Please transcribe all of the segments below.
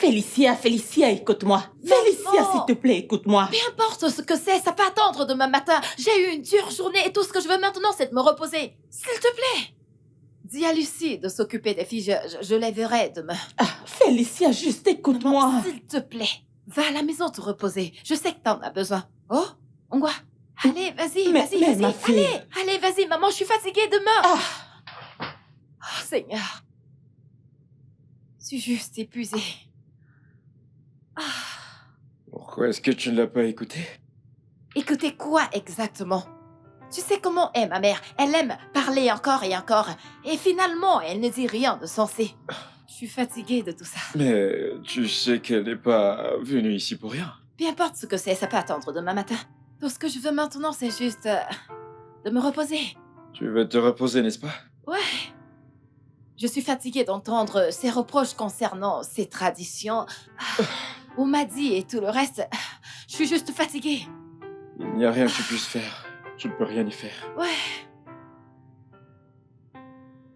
Félicia, Félicia, écoute-moi. Félicia, Maman! s'il te plaît, écoute-moi. Peu importe ce que c'est, ça peut attendre demain matin. J'ai eu une dure journée et tout ce que je veux maintenant, c'est de me reposer. S'il te plaît. Dis à Lucie de s'occuper des filles, je les verrai demain. Ah, Félicia, juste écoute-moi. Maman, s'il te plaît, va à la maison te reposer. Je sais que t'en as besoin. Oh, Ongwa, allez, vas-y, Mais ma fille. Allez, vas-y, maman, je suis fatiguée demain. Ah, Oh, Seigneur. Je suis juste épuisée. Ah. Pourquoi est-ce que tu ne l'as pas écouté? Écoutez quoi exactement? Tu sais comment est ma mère? Elle aime parler encore et encore. Et finalement, elle ne dit rien de sensé. Je suis fatiguée de tout ça. Mais tu sais qu'elle n'est pas venue ici pour rien. Peu importe ce que c'est, ça peut attendre demain matin. Tout ce que je veux maintenant, c'est juste de me reposer. Tu veux te reposer, n'est-ce pas? Ouais. Je suis fatiguée d'entendre ces reproches concernant ces traditions. On m'a dit et tout le reste. Je suis juste fatiguée. Il n'y a rien que tu puisses faire. Tu ne peux rien y faire. Ouais.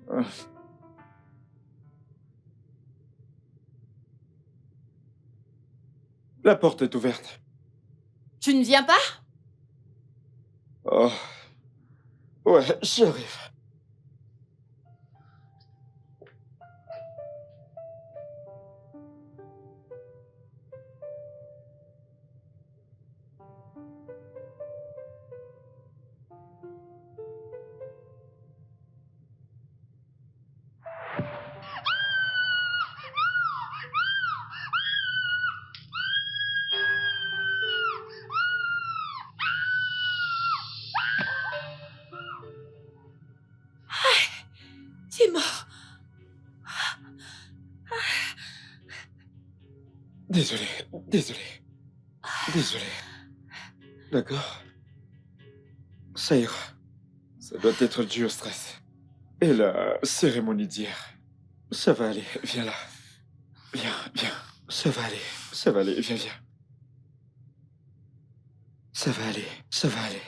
Ah. La porte est ouverte. Tu ne viens pas? Oh. Ouais, j'arrive. Tu es mort. Désolé. D'accord? Ça ira. Ça doit être dû au stress. Et la cérémonie d'hier. Ça va aller, viens là. Viens. Ça va aller, viens. Ça va aller.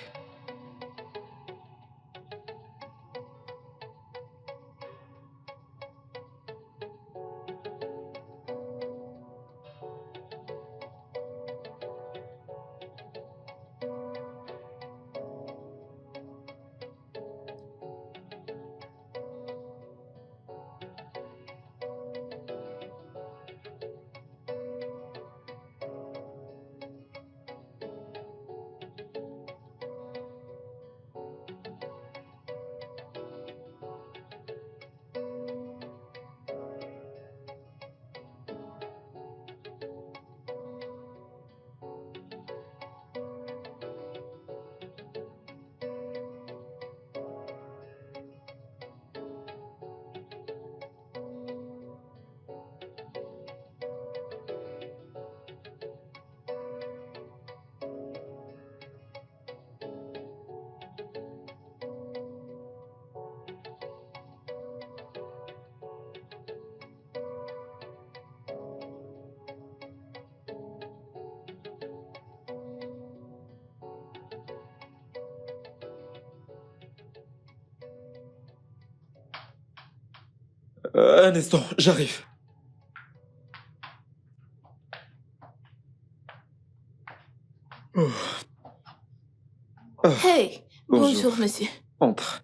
Un instant, j'arrive. Oh. Hey, Bonjour. bonjour monsieur. Entre.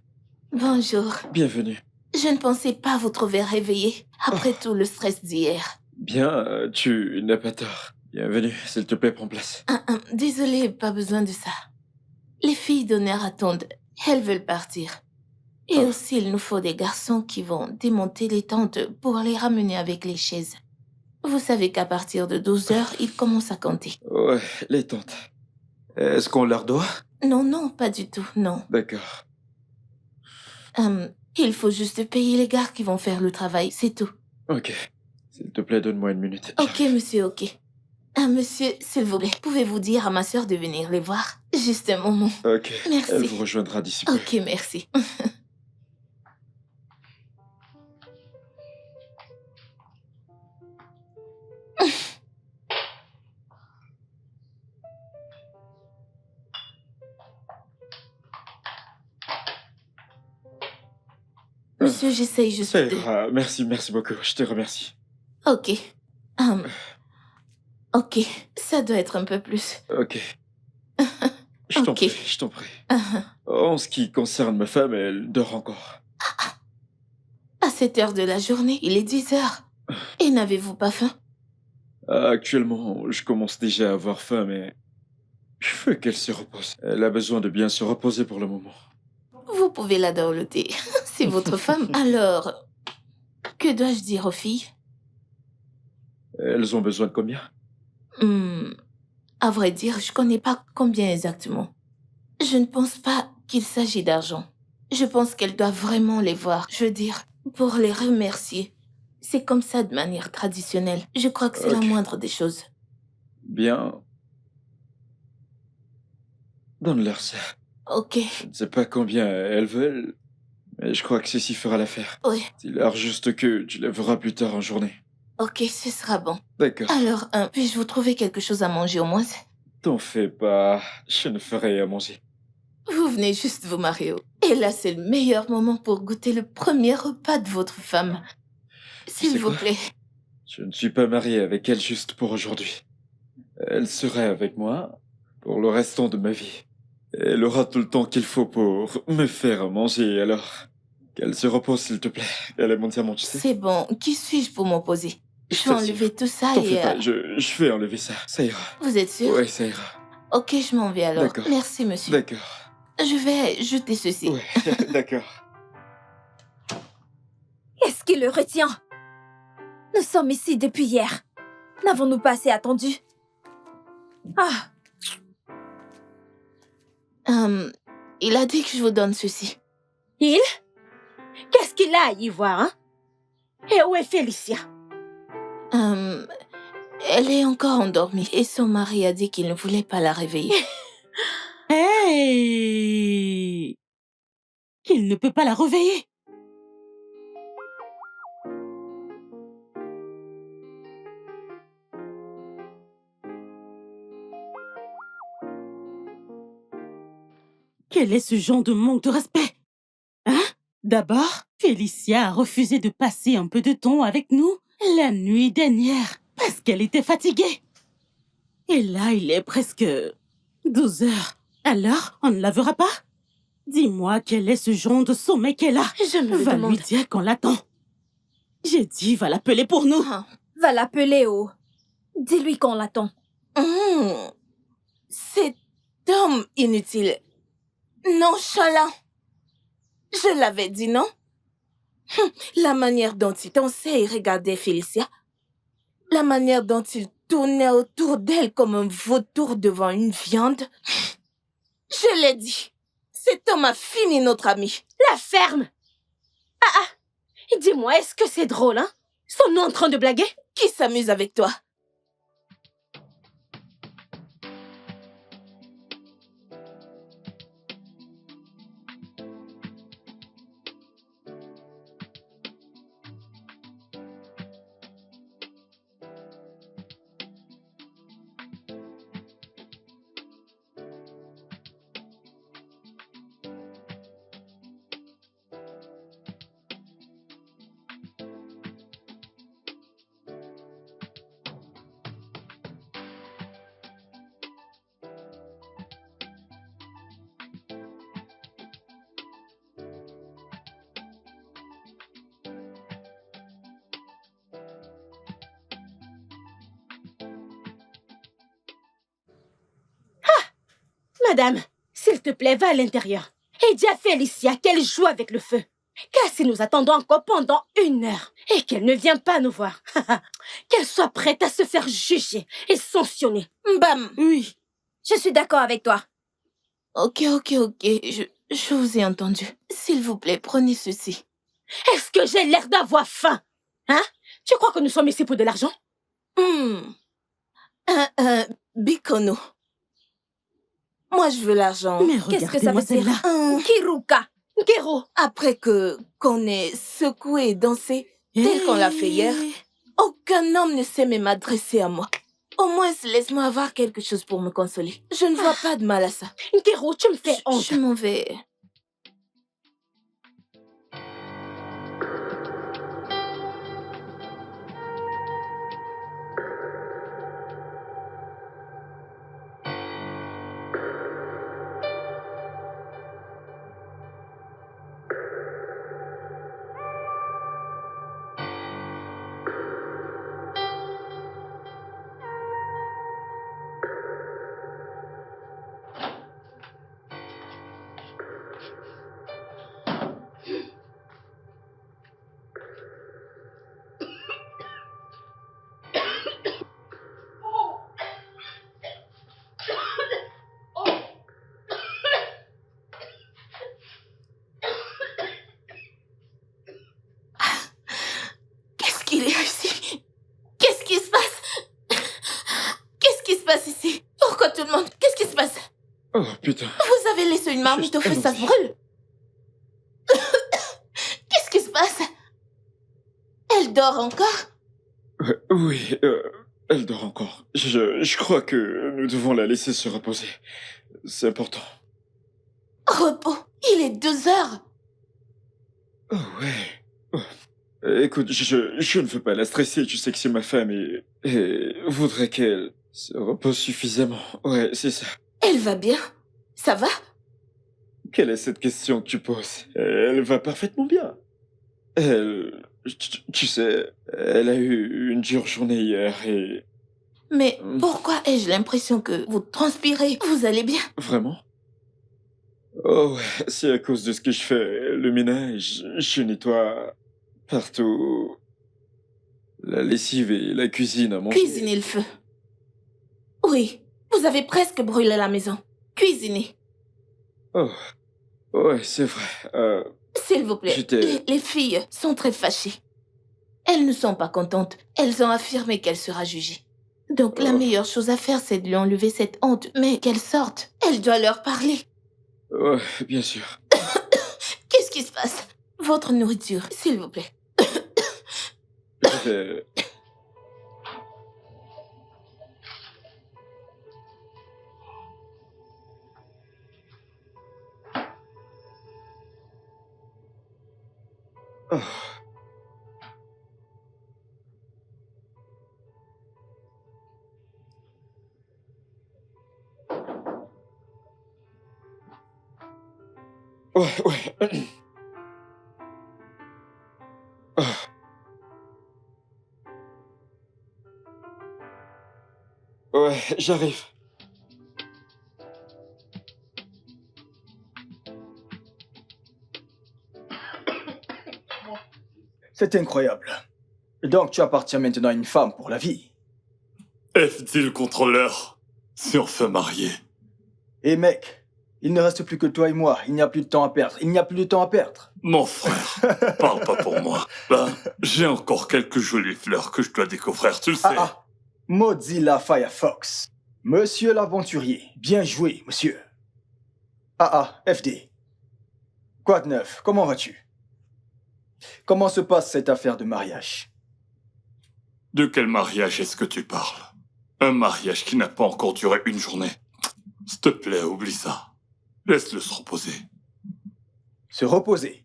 Bonjour. Bienvenue. Je ne pensais pas vous trouver réveillé après tout le stress d'hier. Bien, tu n'as pas tort. Bienvenue, s'il te plaît, prends place. Désolée, pas besoin de ça. Les filles d'honneur attendent. Elles veulent partir. Et aussi, il nous faut des garçons qui vont démonter les tentes pour les ramener avec les chaises. Vous savez qu'à partir de 12 heures, ils commencent à compter. Ouais, les tantes. Est-ce qu'on leur doit? Non, pas du tout, non. D'accord. Il faut juste payer les gars qui vont faire le travail, c'est tout. Ok. S'il te plaît, donne-moi une minute. Ok, monsieur, ok. Monsieur, s'il vous plaît, pouvez-vous dire à ma sœur de venir les voir? Juste un moment. Ok. Merci. Elle vous rejoindra d'ici peu. Ok, merci. Monsieur, j'essaye juste Ça de... ira. Merci beaucoup. Je te remercie. Ok. Ok, ça doit être un peu plus. Ok. Je t'en Ok. prie, je t'en prie. En ce qui concerne ma femme, elle dort encore. À cette heure de la journée, il est 10 heures. Et n'avez-vous pas faim? Actuellement, je commence déjà à avoir faim, mais je veux qu'elle se repose. Elle a besoin de bien se reposer pour le moment. Vous pouvez la dorloter. C'est votre femme. Alors, que dois-je dire aux filles? Elles ont besoin de combien? À vrai dire, je connais pas combien exactement. Je ne pense pas qu'il s'agit d'argent. Je pense qu'elle doit vraiment les voir. Je veux dire, pour les remercier. C'est comme ça de manière traditionnelle. Je crois que c'est la Ok. moindre des choses. Bien. Donne-leur ça. Ok, Je ne sais pas combien elles veulent, mais je crois que ceci fera l'affaire. oui. Dis-leur juste que tu les verras plus tard en journée. Ok, ce sera bon. D'accord. Alors, puis-je vous trouver quelque chose à manger au moins? T'en fais pas. Je ne ferai à manger. Vous venez juste vous marier. Et là, c'est le meilleur moment pour goûter le premier repas de votre femme. S'il sais vous quoi? plaît. Je ne suis pas marié avec elle juste pour aujourd'hui. Elle serait avec moi pour le restant de ma vie. Elle aura tout le temps qu'il faut pour me faire manger, alors qu'elle se repose s'il te plaît. Elle est mon diamant, tu sais. C'est bon. Qui suis-je pour m'opposer? Je vais enlever tout ça T'en et... fais pas, je vais enlever ça. Ça ira. Vous êtes sûr? Ouais, ça ira. Ok, je m'en vais alors. D'accord. Merci, monsieur. D'accord. Je vais jeter ceci. Ouais, d'accord. Qu'est-ce qui le retient? Nous sommes ici depuis hier. N'avons-nous pas assez attendu? Ah, Il a dit que je vous donne ceci. Il? Qu'est-ce qu'il a à y voir, hein? Et où est Félicia? Elle est encore endormie et son mari a dit qu'il ne voulait pas la réveiller. Hey! Qu'il ne peut pas la réveiller. Quel est ce genre de manque de respect? Hein? D'abord, Félicia a refusé de passer un peu de temps avec nous la nuit dernière parce qu'elle était fatiguée. Et là, il est presque 12 heures. Alors, on ne la verra pas? Dis-moi quel est ce genre de sommeil qu'elle a. je me le Va demande. lui dire qu'on l'attend. J'ai dit, va l'appeler pour nous. Va l'appeler, oh. Dis-lui qu'on l'attend. Cet homme inutile, nonchalant. Je l'avais dit, non? La manière dont il dansait et regardait Félicia. La manière dont il tournait autour d'elle comme un vautour devant une viande. Je l'ai dit. Cet homme a fini notre ami. La ferme. Et dis-moi, est-ce que c'est drôle, hein? Son nom en train de blaguer? Qui s'amuse avec toi? Madame, s'il te plaît, va à l'intérieur. Et dis à Félicia qu'elle joue avec le feu. Car si nous attendons encore pendant 1 heure et qu'elle ne vient pas nous voir, qu'elle soit prête à se faire juger et sanctionner. Bam! Oui. Je suis d'accord avec toi. Ok. Je vous ai entendu. S'il vous plaît, prenez ceci. Est-ce que j'ai l'air d'avoir faim? Hein? Tu crois que nous sommes ici pour de l'argent? Bikono. Moi, je veux l'argent. Mais Qu'est-ce que ça veut regardez-moi dire? celle-là. Kiruka. Guéro. Après qu'on ait secoué et dansé, tel qu'on l'a fait hier, aucun homme ne sait même m'adresser à moi. Au moins, laisse-moi avoir quelque chose pour me consoler. Je ne vois pas de mal à ça. Guéro, tu me fais honte. Je m'en vais. putain. Vous avez laissé une marmite au feu, ça se brûle. Qu'est-ce qui se passe? Elle dort encore? Oui, elle dort encore. Je crois que nous devons la laisser se reposer. C'est important. Repos. Il est 2 heures. Oh ouais. Oh. Écoute, je ne veux pas la stresser, tu sais que c'est ma femme et voudrais qu'elle se repose suffisamment. Ouais, c'est ça. Elle va bien? Ça va? Quelle est cette question que tu poses? Elle va parfaitement bien. Tu sais, elle a eu une dure journée hier et... Mais pourquoi ai-je l'impression que vous transpirez? Vous allez bien? Vraiment? Oh ouais, c'est à cause de ce que je fais. Le ménage, je nettoie partout. La lessive et la cuisine à manger. Cuisinez le feu. Oui, vous avez presque brûlé la maison. Cuisinez. Oh, ouais, c'est vrai. S'il vous plaît, les filles sont très fâchées. Elles ne sont pas contentes. Elles ont affirmé qu'elle sera jugée. Donc la meilleure chose à faire, c'est de lui enlever cette honte. Mais qu'elle sorte. Elle doit leur parler. Ouais, bien sûr. Qu'est-ce qui se passe? Votre nourriture, s'il vous plaît. Je vais... Oh. Ouais, ouais. Oh. Ouais, j'arrive. C'est incroyable. Donc tu appartiens maintenant à une femme pour la vie. FD le contrôleur, c'est enfin marié. Et mec, il ne reste plus que toi et moi. Il n'y a plus de temps à perdre. Il n'y a plus de temps à perdre. Mon frère, parle pas pour moi. Ben, j'ai encore quelques jolies fleurs que je dois découvrir, tu le sais. Mozilla Firefox. Monsieur l'aventurier. Bien joué, monsieur. FD. Quoi de neuf? Comment vas-tu? Comment se passe cette affaire de mariage? De quel mariage est-ce que tu parles? Un mariage qui n'a pas encore duré une journée. S'il te plaît, oublie ça. Laisse-le se reposer. Se reposer?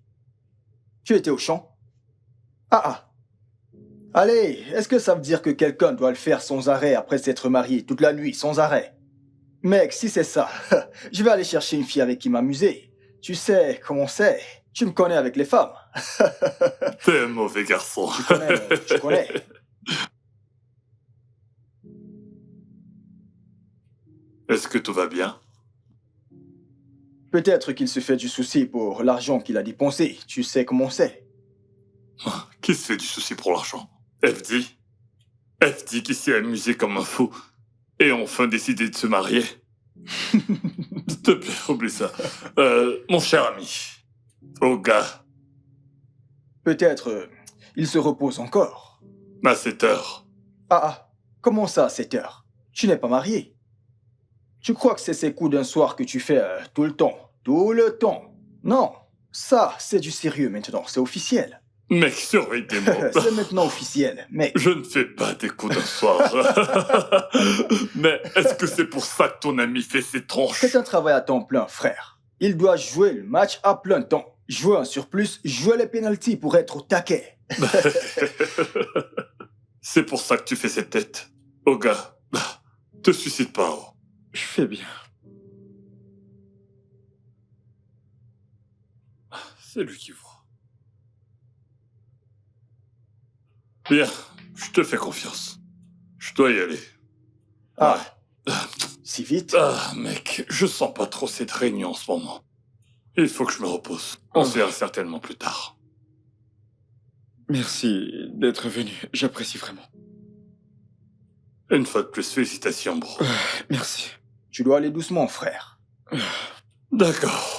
Tu étais au champ? Allez, est-ce que ça veut dire que quelqu'un doit le faire sans arrêt après s'être marié toute la nuit, sans arrêt? Mec, si c'est ça, je vais aller chercher une fille avec qui m'amuser. Tu sais comment c'est. Tu me connais avec les femmes. T'es un mauvais garçon. Tu connais. Est-ce que tout va bien? Peut-être qu'il se fait du souci pour l'argent qu'il a dépensé. Tu sais comment c'est. Qui se fait du souci pour l'argent? FD? FD qui s'est amusé comme un fou et enfin décidé de se marier? S'il te plaît, oublie ça. Mon cher ami. Oh gars. Peut-être il se repose encore. À 7 heures. Comment ça, 7 heures? Tu n'es pas marié. Tu crois que c'est ces coups d'un soir que tu fais tout le temps? Tout le temps? Non, ça, c'est du sérieux maintenant, c'est officiel. Mec, surveille tes mots. C'est maintenant officiel, mec. Je ne fais pas des coups d'un soir. Mais est-ce que c'est pour ça que ton ami fait ses tronches? C'est un travail à temps plein, frère. Il doit jouer le match à plein temps. Jouer un surplus, jouer les pénaltys pour être au taquet. C'est pour ça que tu fais cette tête. Oh gars, te suicide pas, oh. Je fais bien. C'est lui qui voit. Bien, je te fais confiance. Je dois y aller. Si vite? Mec, je sens pas trop cette réunion en ce moment. Il faut que je me repose. On se verra certainement plus tard. Merci d'être venu, j'apprécie vraiment. Une fois de plus, félicitations, bro. Merci. Tu dois aller doucement, frère. D'accord.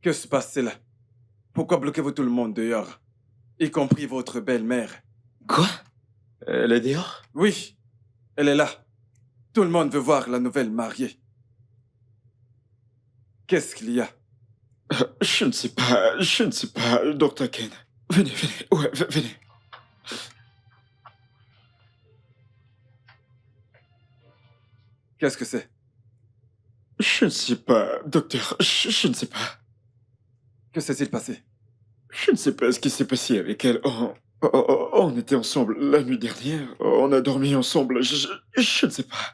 Que se passe-t-il? Pourquoi bloquez-vous tout le monde dehors? Y compris votre belle-mère. Quoi? Elle est dehors? Oui, elle est là. Tout le monde veut voir la nouvelle mariée. Qu'est-ce qu'il y a? Je ne sais pas, Dr. Ken. Venez, ouais, venez. Qu'est-ce que c'est? Je ne sais pas, docteur, je ne sais pas. Que s'est-il passé? Je ne sais pas ce qui s'est passé avec elle. On était ensemble la nuit dernière. On a dormi ensemble. Je ne sais pas.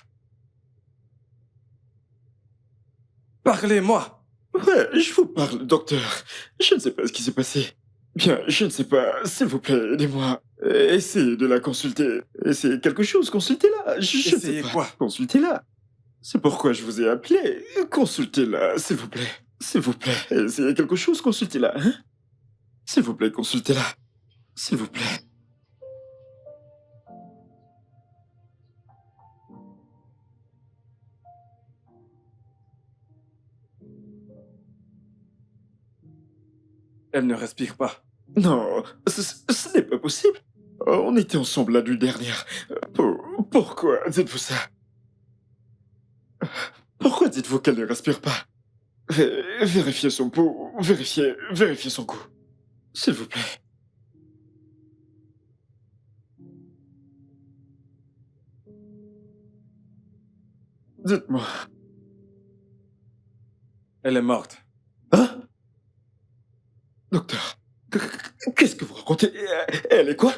Parlez-moi! Ouais, je vous parle, docteur. Je ne sais pas ce qui s'est passé. Bien, je ne sais pas. S'il vous plaît, aidez-moi. Essayez de la consulter. Essayez quelque chose, consultez-la. Je ne sais Essayez pas. quoi? Consultez-la. C'est pourquoi je vous ai appelé. Consultez-la, s'il vous plaît. S'il vous plaît, essayez quelque chose, consultez-la. Hein? S'il vous plaît, consultez-la. S'il vous plaît. Elle ne respire pas. Non, ce n'est pas possible. On était ensemble la nuit dernière. Pourquoi dites-vous ça? Pourquoi dites-vous qu'elle ne respire pas? Vérifiez son pouls, vérifiez son cou. S'il vous plaît. Dites-moi. Elle est morte. Hein? Docteur, qu'est-ce que vous racontez? Elle est quoi?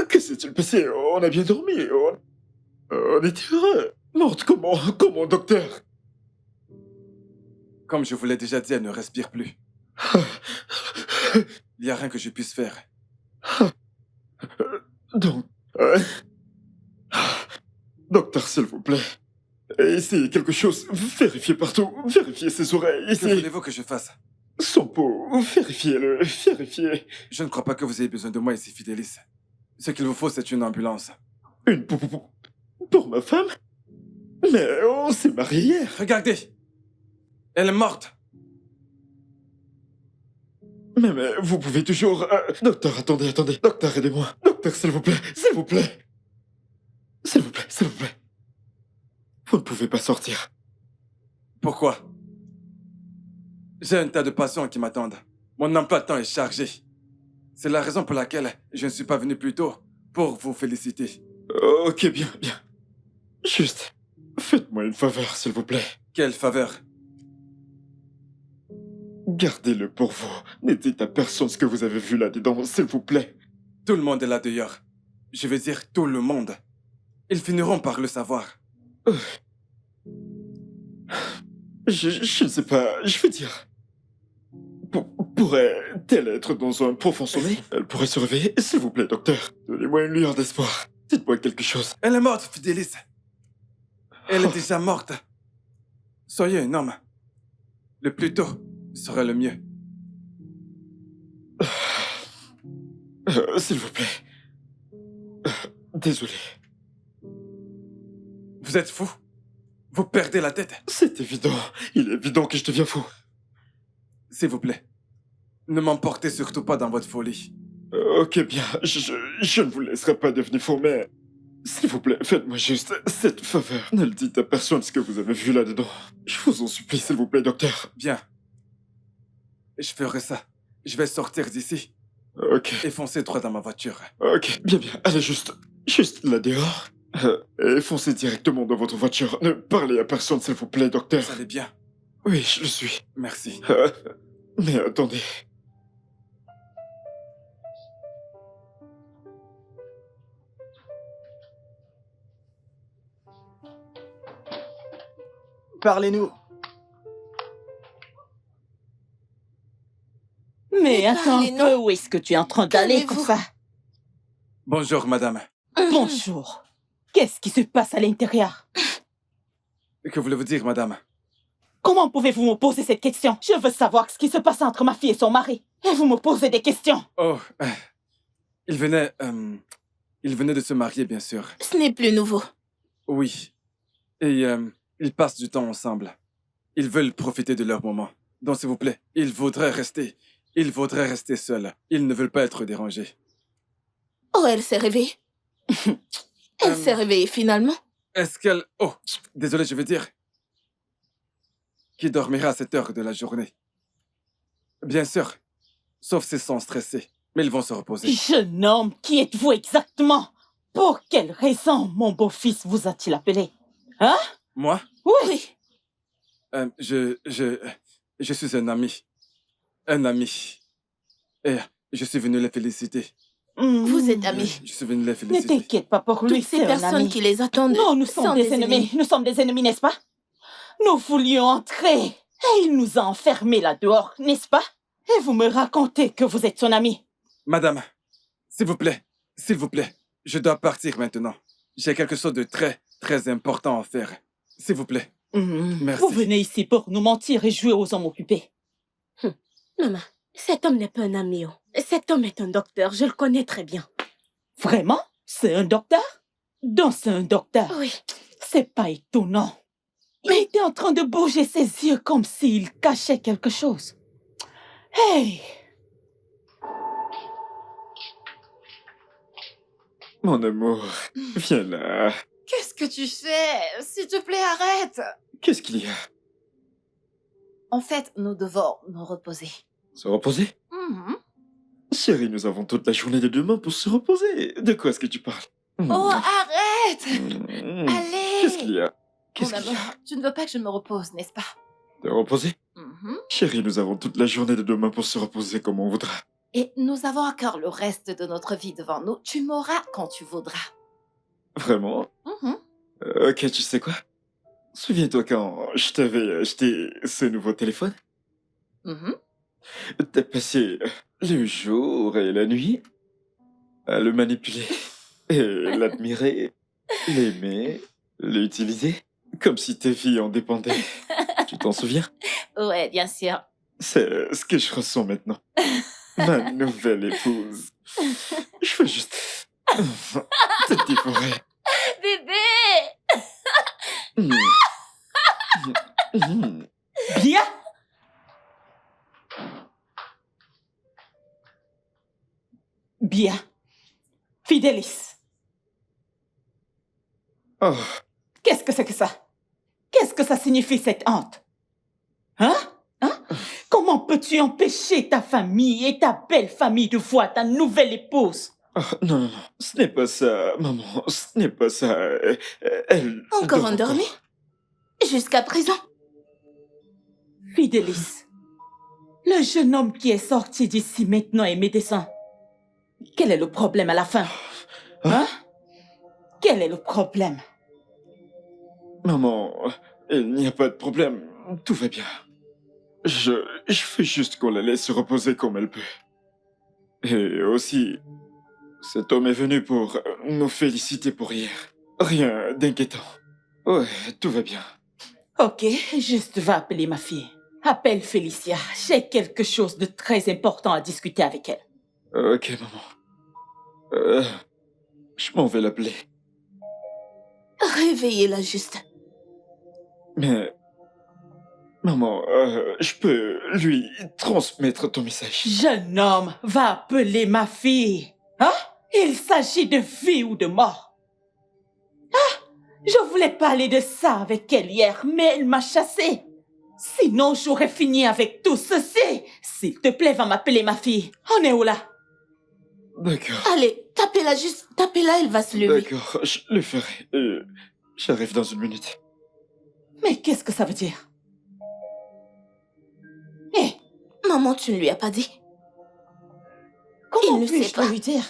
Que s'est-il passé? On a bien dormi. On était heureux. Morte comment, docteur? Comme je vous l'ai déjà dit, elle ne respire plus. Il n'y a rien que je puisse faire. Donc... Docteur, s'il vous plaît. Essayez quelque chose. Vérifiez partout. Vérifiez ses oreilles. Que Essayez... voulez-vous que je fasse? Son peau. Vérifiez-le. Vérifiez. Je ne crois pas que vous ayez besoin de moi ici, Fidélis. Ce qu'il vous faut, c'est une ambulance. Une pour ma femme? Mais on s'est mariés hier. Regardez! Elle est morte! Mais vous pouvez toujours... Docteur, attendez. Docteur, aidez-moi. Docteur, s'il vous plaît. S'il vous plaît. S'il vous plaît. Vous ne pouvez pas sortir. Pourquoi? J'ai un tas de patients qui m'attendent. Mon emploi de temps est chargé. C'est la raison pour laquelle je ne suis pas venu plus tôt pour vous féliciter. Ok, bien. Juste, faites-moi une faveur, s'il vous plaît. Quelle faveur? Gardez-le pour vous. Ne dites à personne ce que vous avez vu là-dedans, s'il vous plaît. Tout le monde est là dehors. Je veux dire tout le monde. Ils finiront par le savoir. Je ne sais pas, je veux dire... Pourrait-elle être dans un profond sommeil? Elle pourrait se réveiller, s'il vous plaît, docteur. Donnez-moi une lueur d'espoir. Dites-moi quelque chose. Elle est morte, Fidélis. Elle est déjà morte. Soyez un homme. Le plus tôt sera le mieux. S'il vous plaît. Désolé. Vous êtes fou? Vous perdez la tête? C'est évident. Il est évident que je deviens fou. S'il vous plaît, ne m'emportez surtout pas dans votre folie. Ok, bien. Je ne vous laisserai pas devenir fou, mais... S'il vous plaît, faites-moi juste cette faveur. Ne le dites à personne ce que vous avez vu là-dedans. Je vous en supplie, s'il vous plaît, docteur. Bien. Je ferai ça. Je vais sortir d'ici Ok. et foncer droit dans ma voiture. Ok, bien. Allez, juste là dehors. Et foncez directement dans votre voiture. Ne parlez à personne, s'il vous plaît, docteur. Vous allez bien? Oui, je le suis. Merci. Mais attendez. Parlez-nous. Mais attends un parlez-nous. peu, où est-ce que tu es en train d'aller comme Calmez-vous. ça? Bonjour, madame. Bonjour. Qu'est-ce qui se passe à l'intérieur? Que voulez-vous dire, madame? Comment pouvez-vous me poser cette question? Je veux savoir ce qui se passe entre ma fille et son mari. Et vous me posez des questions. Oh, il venait de se marier, bien sûr. Ce n'est plus nouveau. Oui. Et ils passent du temps ensemble. Ils veulent profiter de leur moment. Donc, s'il vous plaît, ils voudraient rester. Ils voudraient rester seuls. Ils ne veulent pas être dérangés. Oh, elle s'est réveillée. Elle s'est réveillée finalement. Est-ce qu'elle... Oh, désolé, je veux dire... Qui dormira à cette heure de la journée? Bien sûr, sauf s'ils sont stressés. Mais ils vont se reposer. Jeune homme, qui êtes-vous exactement? Pour quelle raison mon beau-fils vous a-t-il appelé? Hein? Moi? Oui. Je suis un ami. Un ami. Et je suis venu les féliciter. Vous êtes amis. Je suis venu les Ne féliciter. t'inquiète pas pour lui, Toutes ces c'est un personnes ami. qui les attendent Non, nous sont sommes des ennemis. Nous sommes des ennemis, n'est-ce pas? Nous voulions entrer et il nous a enfermés là dehors, n'est-ce pas? Et vous me racontez que vous êtes son ami. Madame, s'il vous plaît, je dois partir maintenant. J'ai quelque chose de très, très important à faire. S'il vous plaît. Merci. Vous venez ici pour nous mentir et jouer aux hommes occupés. Maman, cet homme n'est pas un ami. Cet homme est un docteur, je le connais très bien. Vraiment? C'est un docteur? Donc c'est un docteur. Oui. C'est pas étonnant. Mais il était en train de bouger ses yeux comme s'il cachait quelque chose. Hey! Mon amour, viens là. Qu'est-ce que tu fais? S'il te plaît, arrête! Qu'est-ce qu'il y a? En fait, nous devons nous reposer. Se reposer? Chérie, nous avons toute la journée de demain pour se reposer. De quoi est-ce que tu parles? Oh, arrête! Mmh. Allez! Qu'est-ce qu'il y a? Mon Qu'est-ce qu'il y amour, a? tu ne veux pas que je me repose, n'est-ce pas? Te reposer? Mhm. Chérie, nous avons toute la journée de demain pour se reposer comme on voudra. Et nous avons encore le reste de notre vie devant nous. Tu m'auras quand tu voudras. Vraiment? Mhm. Ok, tu sais quoi? Souviens-toi quand je t'avais acheté ce nouveau téléphone? Mhm. T'as passé le jour et la nuit à le manipuler et l'admirer, l'aimer, l'utiliser, comme si tes vies en dépendaient. Tu t'en souviens? Ouais, bien sûr. C'est ce que je ressens maintenant. Ma nouvelle épouse. Je veux juste te dévorer. Bébé! Mm. Mm. Bien? Bien. Fidélis. Oh, Qu'est-ce que c'est que ça? Qu'est-ce que ça signifie, cette honte? Hein? Comment peux-tu empêcher ta famille et ta belle famille de voir ta nouvelle épouse? oh, non, non, non, ce n'est pas ça, maman, ce n'est pas ça. Elle... Encore dort endormi? Jusqu'à présent. Fidélis, le jeune homme qui est sorti d'ici maintenant est médecin. Quel est le problème à la fin? Hein? Quel est le problème? Maman, il n'y a pas de problème, tout va bien. Je veux juste qu'on la laisse se reposer comme elle peut. Et aussi, cet homme est venu pour nous féliciter pour hier. Rien d'inquiétant. Ouais, tout va bien. Ok, juste va appeler ma fille. Appelle Félicia. J'ai quelque chose de très important à discuter avec elle. Ok, maman. Je m'en vais l'appeler. Réveillez-la juste. Mais... Maman, je peux lui transmettre ton message. Jeune homme, va appeler ma fille. Hein? Il s'agit de vie ou de mort. Je voulais parler de ça avec elle hier, mais elle m'a chassé. Sinon, j'aurais fini avec tout ceci. S'il te plaît, va m'appeler ma fille. On est où là? D'accord. Allez, tapez-la juste. Tapez-la, elle va se lever. D'accord, je le ferai. J'arrive dans une minute. Mais qu'est-ce que ça veut dire? Hé, Maman, tu ne lui as pas dit. comment Il ne puis-je sait pas. lui dire?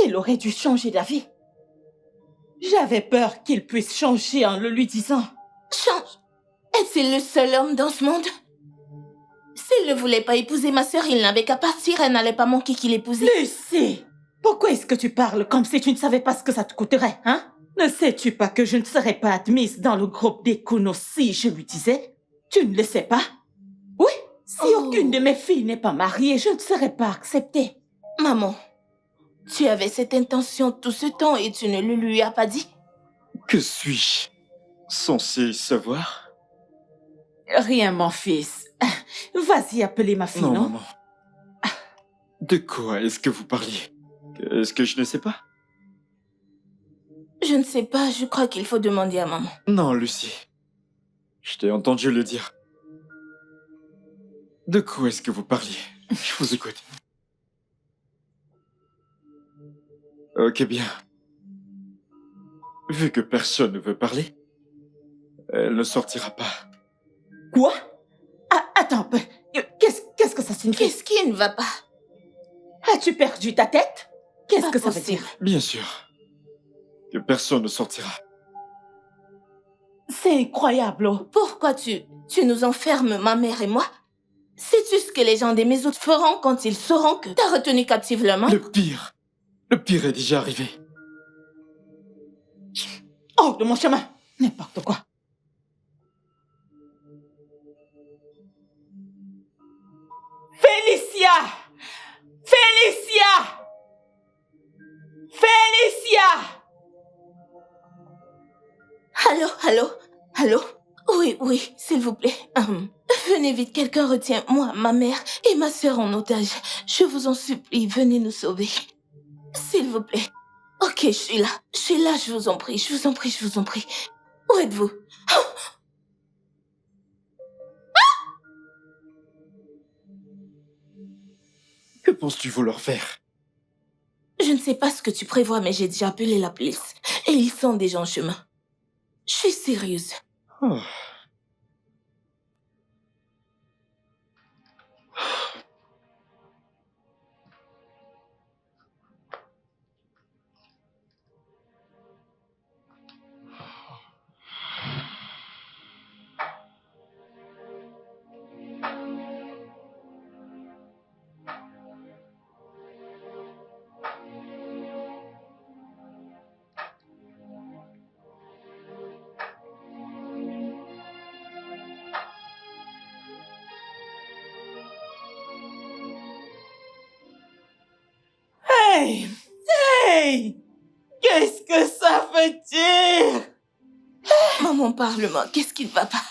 Il aurait dû changer d'avis. J'avais peur qu'il puisse changer en le lui disant. Change. Est-il le seul homme dans ce monde? S'il ne voulait pas épouser ma sœur, il n'avait qu'à partir. Elle n'allait pas manquer qu'il épouse. Lucie, pourquoi est-ce que tu parles comme si tu ne savais pas ce que ça te coûterait, hein? Ne sais-tu pas que je ne serais pas admise dans le groupe des Kuno si je lui disais? Tu ne le sais pas? Oui, si aucune de mes filles n'est pas mariée, je ne serais pas acceptée. Maman, tu avais cette intention tout ce temps et tu ne le lui as pas dit? Que suis-je censé savoir? Rien, mon fils. Vas-y, appelez ma fille, Non, non? maman. De quoi est-ce que vous parliez? Est-ce que je ne sais pas? Je ne sais pas, je crois qu'il faut demander à maman. Non, Lucie. Je t'ai entendu le dire. De quoi est-ce que vous parliez? Je vous écoute. Ok, bien. Vu que personne ne veut parler, elle ne sortira pas. Quoi? Ah, attends un peu. Qu'est-ce que ça signifie? Qu'est-ce qui ne va pas? As-tu perdu ta tête? Qu'est-ce Pas que ça veut possible. dire? Bien sûr. Que personne ne sortira. C'est incroyable. Oh. Pourquoi tu nous enfermes, ma mère et moi? Sais-tu ce que les gens des maisons feront quand ils sauront que t'as retenu captive leur main? Le pire est déjà arrivé. Oh, de mon chemin. N'importe quoi. Félicia! Félicia! Félicia! Allô? Oui, s'il vous plaît. Venez vite, quelqu'un retient moi, ma mère et ma sœur en otage. Je vous en supplie, venez nous sauver. S'il vous plaît. Ok, je suis là, je vous en prie. Où êtes-vous? Que penses-tu vouloir faire? Je ne sais pas ce que tu prévois, mais j'ai déjà appelé la police. Et ils sont déjà en chemin. Je suis sérieuse. Oh. Hey! Qu'est-ce que ça veut dire? Maman, parle-moi. Qu'est-ce qui ne va pas?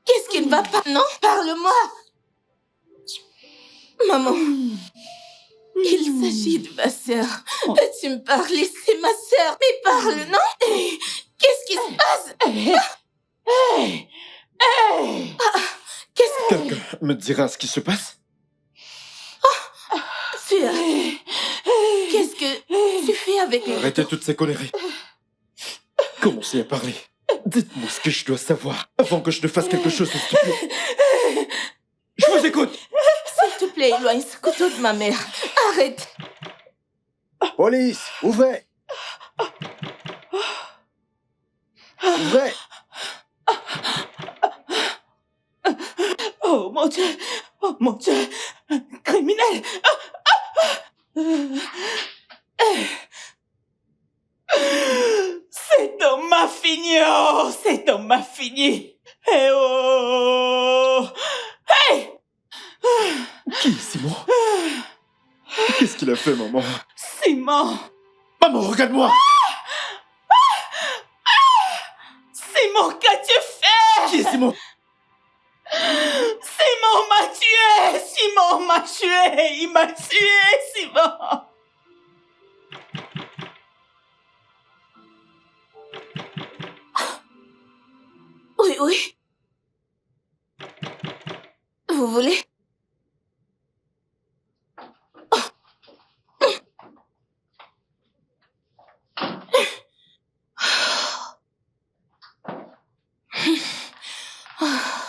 Qu'est-ce qui ne va pas? Non, parle-moi. Maman, il s'agit de ma sœur. Peux-tu me parler? C'est ma sœur. Mais parle, non? Qu'est-ce qui se passe? Hey! Qu'est-ce que Quelqu'un me dira ce qui se passe? tu as? Qu'est-ce que tu fais avec les... Arrêtez toutes ces conneries. Commencez à parler. Dites-moi ce que je dois savoir avant que je ne fasse quelque chose de stupide. Je vous écoute. S'il te plaît, éloigne ce couteau de ma mère. Arrête. Police, ouvrez! Ouvrez! Oh mon Dieu! Oh mon Dieu! Criminel! Cet homme m'a fini! Oh! Cet homme m'a fini! Eh oh! Hey! Qui est Simon? Qu'est-ce qu'il a fait, maman? Simon! Maman, regarde-moi! Simon, qu'as-tu fait? Qui est Simon? Simon m'a tué! Simon m'a tué! Il m'a tué, Simon! Oui. Vous voulez?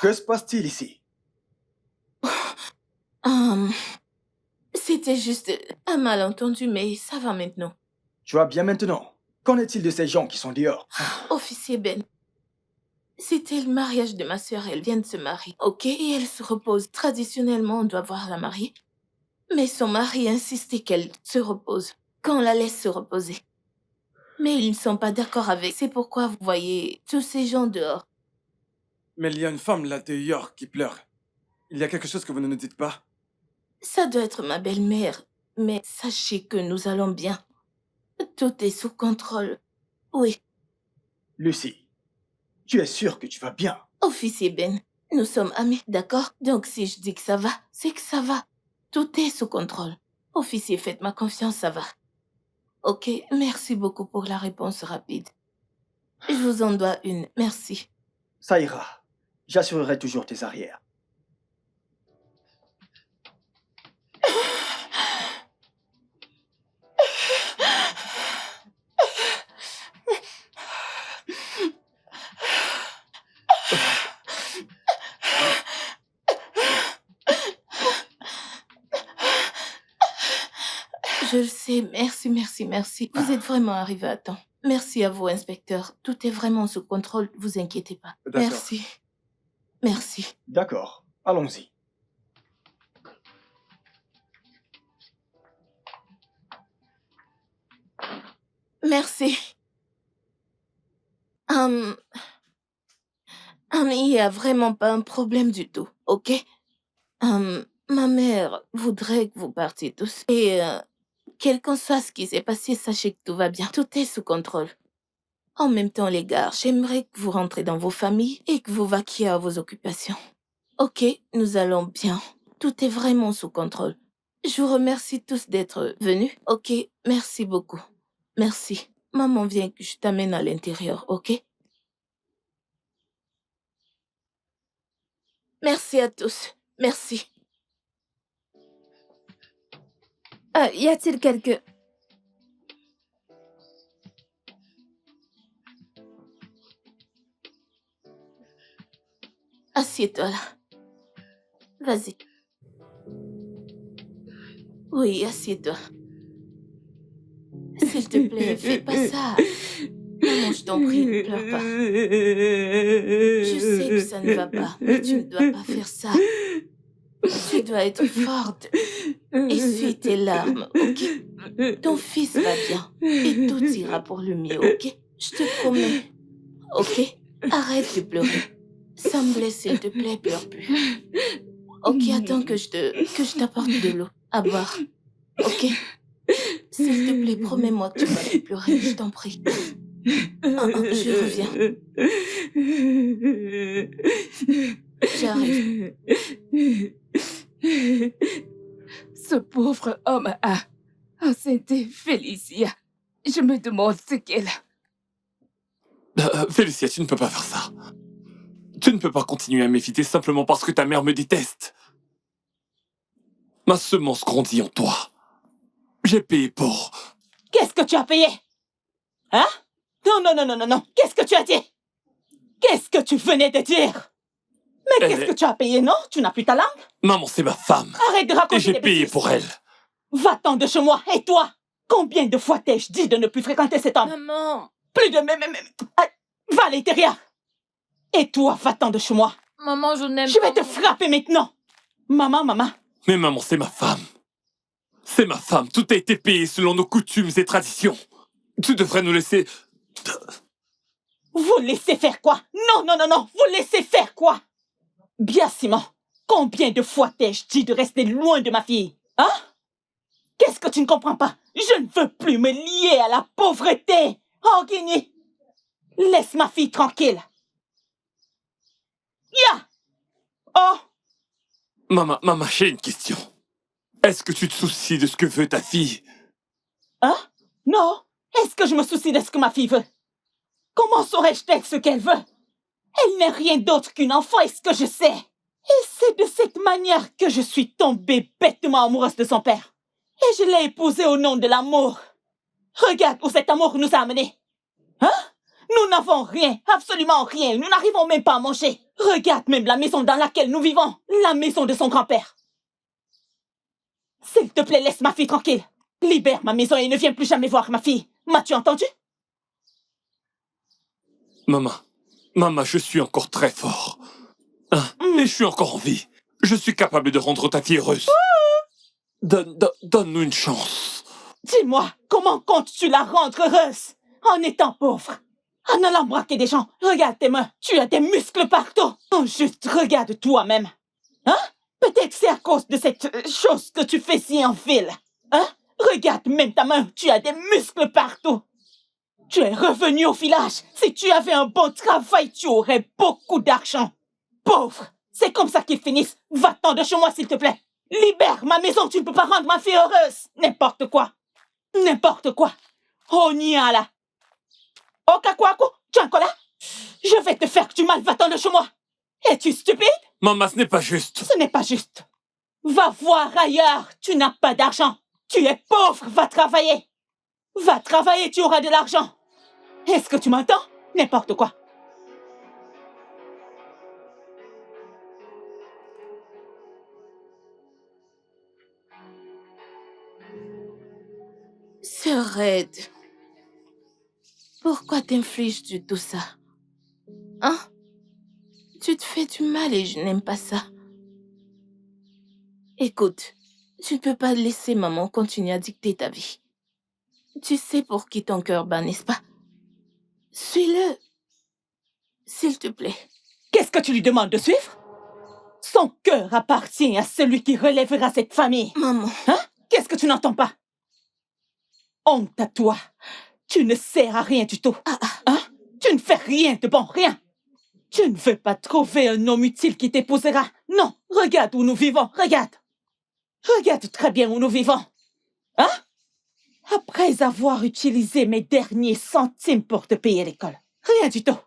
Que se passe-t-il ici? C'était juste un malentendu, mais ça va maintenant. Tu vas bien maintenant? Qu'en est-il de ces gens qui sont dehors? Officier Ben, c'était le mariage de ma sœur. Elle vient de se marier, ok? Et elle se repose. Traditionnellement, on doit voir la mariée. Mais son mari insistait qu'elle se repose, qu'on la laisse se reposer. Mais ils ne sont pas d'accord avec. C'est pourquoi vous voyez tous ces gens dehors. Mais il y a une femme là dehors qui pleure. Il y a quelque chose que vous ne nous dites pas. Ça doit être ma belle-mère. Mais sachez que nous allons bien. Tout est sous contrôle. Oui. Lucie, tu es sûre que tu vas bien? Officier Ben, nous sommes amis, d'accord? Donc si je dis que ça va, c'est que ça va. Tout est sous contrôle. Officier, faites-moi confiance, ça va. Ok, merci beaucoup pour la réponse rapide. Je vous en dois une, merci. Ça ira. J'assurerai toujours tes arrières. Je le sais, merci, merci, merci. Vous êtes vraiment arrivé à temps. Merci à vous, inspecteur. Tout est vraiment sous contrôle, vous inquiétez pas. D'accord. Merci. Merci. D'accord. Allons-y. Merci. Il n'y a vraiment pas un problème du tout, ok? Ma mère voudrait que vous partiez tous. Et quel qu'en soit ce qui s'est passé, sachez que tout va bien. Tout est sous contrôle. En même temps, les gars, j'aimerais que vous rentrez dans vos familles et que vous vaquiez à vos occupations. Ok, nous allons bien. Tout est vraiment sous contrôle. Je vous remercie tous d'être venus. Ok, merci beaucoup. Merci. Maman vient que je t'amène à l'intérieur, ok? Merci à tous. Merci. Y a-t-il quelque... Assieds-toi là. Vas-y. Oui, assieds-toi. S'il te plaît, fais pas ça. Maman, je t'en prie, ne pleure pas. Je sais que ça ne va pas, mais tu ne dois pas faire ça. Tu dois être forte. Essuie tes larmes, ok? Ton fils va bien et tout ira pour le mieux, ok? Je te promets. Ok? Arrête de pleurer. Ça me blesse, s'il te plaît, pleure plus. Ok, attends que je t'apporte de l'eau à boire. Ok? S'il te plaît, promets-moi que tu vas plus pleurer, je t'en prie. Je reviens. J'arrive. Ce pauvre homme a enceinté Félicia. Je me demande ce qu'elle a. Félicia, tu ne peux pas faire ça. Tu ne peux pas continuer à m'éviter simplement parce que ta mère me déteste. Ma semence grandit en toi. J'ai payé pour... Qu'est-ce que tu as payé? Hein? Non, non, non, non, non, non. Qu'est-ce que tu as dit? Qu'est-ce que tu venais de dire? Mais qu'est-ce que tu as payé, non? Tu n'as plus ta langue? Maman, c'est ma femme. Arrête de raconter Et j'ai des payé bêtises. pour elle. Va-t'en de chez moi. Et toi? Combien de fois t'ai-je dit de ne plus fréquenter cet homme? Maman. Plus de... Va à l'intérieur. Et toi, va-t'en de chez moi. Maman, je n'aime pas... Je vais te frapper maintenant. Maman. Mais maman, c'est ma femme. C'est ma femme. Tout a été payé selon nos coutumes et traditions. Tu devrais nous laisser... Vous laissez faire quoi? Non, non, non, non. Vous laissez faire quoi? Bien, Simon. Combien de fois t'ai-je dit de rester loin de ma fille? Hein? Qu'est-ce que tu ne comprends pas? Je ne veux plus me lier à la pauvreté. Oh, Guigny. Laisse ma fille tranquille. Ya! Oh! Maman, j'ai une question. Est-ce que tu te soucies de ce que veut ta fille? Hein? Non. Est-ce que je me soucie de ce que ma fille veut? Comment saurais-je être ce qu'elle veut? Elle n'est rien d'autre qu'une enfant, est-ce que je sais? Et c'est de cette manière que je suis tombée bêtement amoureuse de son père. Et je l'ai épousée au nom de l'amour. Regarde où cet amour nous a amenés. Hein? Nous n'avons rien, absolument rien. Nous n'arrivons même pas à manger. Regarde même la maison dans laquelle nous vivons. La maison de son grand-père. S'il te plaît, laisse ma fille tranquille. Libère ma maison et ne viens plus jamais voir ma fille. M'as-tu entendu? Maman, je suis encore très fort. Et je suis encore en vie. Je suis capable de rendre ta fille heureuse. Donne-nous une chance. Dis-moi, comment comptes-tu la rendre heureuse? En étant pauvre. En allant braquer des gens. Regarde tes mains. Tu as des muscles partout. Oh, juste regarde toi-même. Hein? Peut-être c'est à cause de cette chose que tu fais si en ville. Hein? Regarde même ta main. Tu as des muscles partout. Tu es revenu au village. Si tu avais un bon travail, tu aurais beaucoup d'argent. Pauvre, c'est comme ça qu'ils finissent. Va-t'en de chez moi, s'il te plaît. Libère ma maison, tu ne peux pas rendre ma fille heureuse. N'importe quoi. N'importe quoi. Oh, Niala. Oh, Kakwaku, tu es encore là? Je vais te faire du mal, va-t'en de chez moi. Es-tu stupide? Maman, ce n'est pas juste. Ce n'est pas juste. Va voir ailleurs, tu n'as pas d'argent. Tu es pauvre, va travailler. Va travailler, tu auras de l'argent. Est-ce que tu m'entends? N'importe quoi. Sœur Red, pourquoi t'infliges-tu tout ça? Hein? Tu te fais du mal et je n'aime pas ça. Écoute, tu ne peux pas laisser maman continuer à dicter ta vie. Tu sais pour qui ton cœur bat, n'est-ce pas? Suis-le. S'il te plaît. Qu'est-ce que tu lui demandes de suivre? Son cœur appartient à celui qui relèvera cette famille. Maman. Hein? Qu'est-ce que tu n'entends pas? Honte à toi. Tu ne sers à rien du tout. Hein? Tu ne fais rien de bon, rien. Tu ne veux pas trouver un homme utile qui t'épousera. Non, regarde où nous vivons, regarde. Regarde très bien où nous vivons. Hein? Après avoir utilisé mes derniers centimes pour te payer l'école. Rien du tout.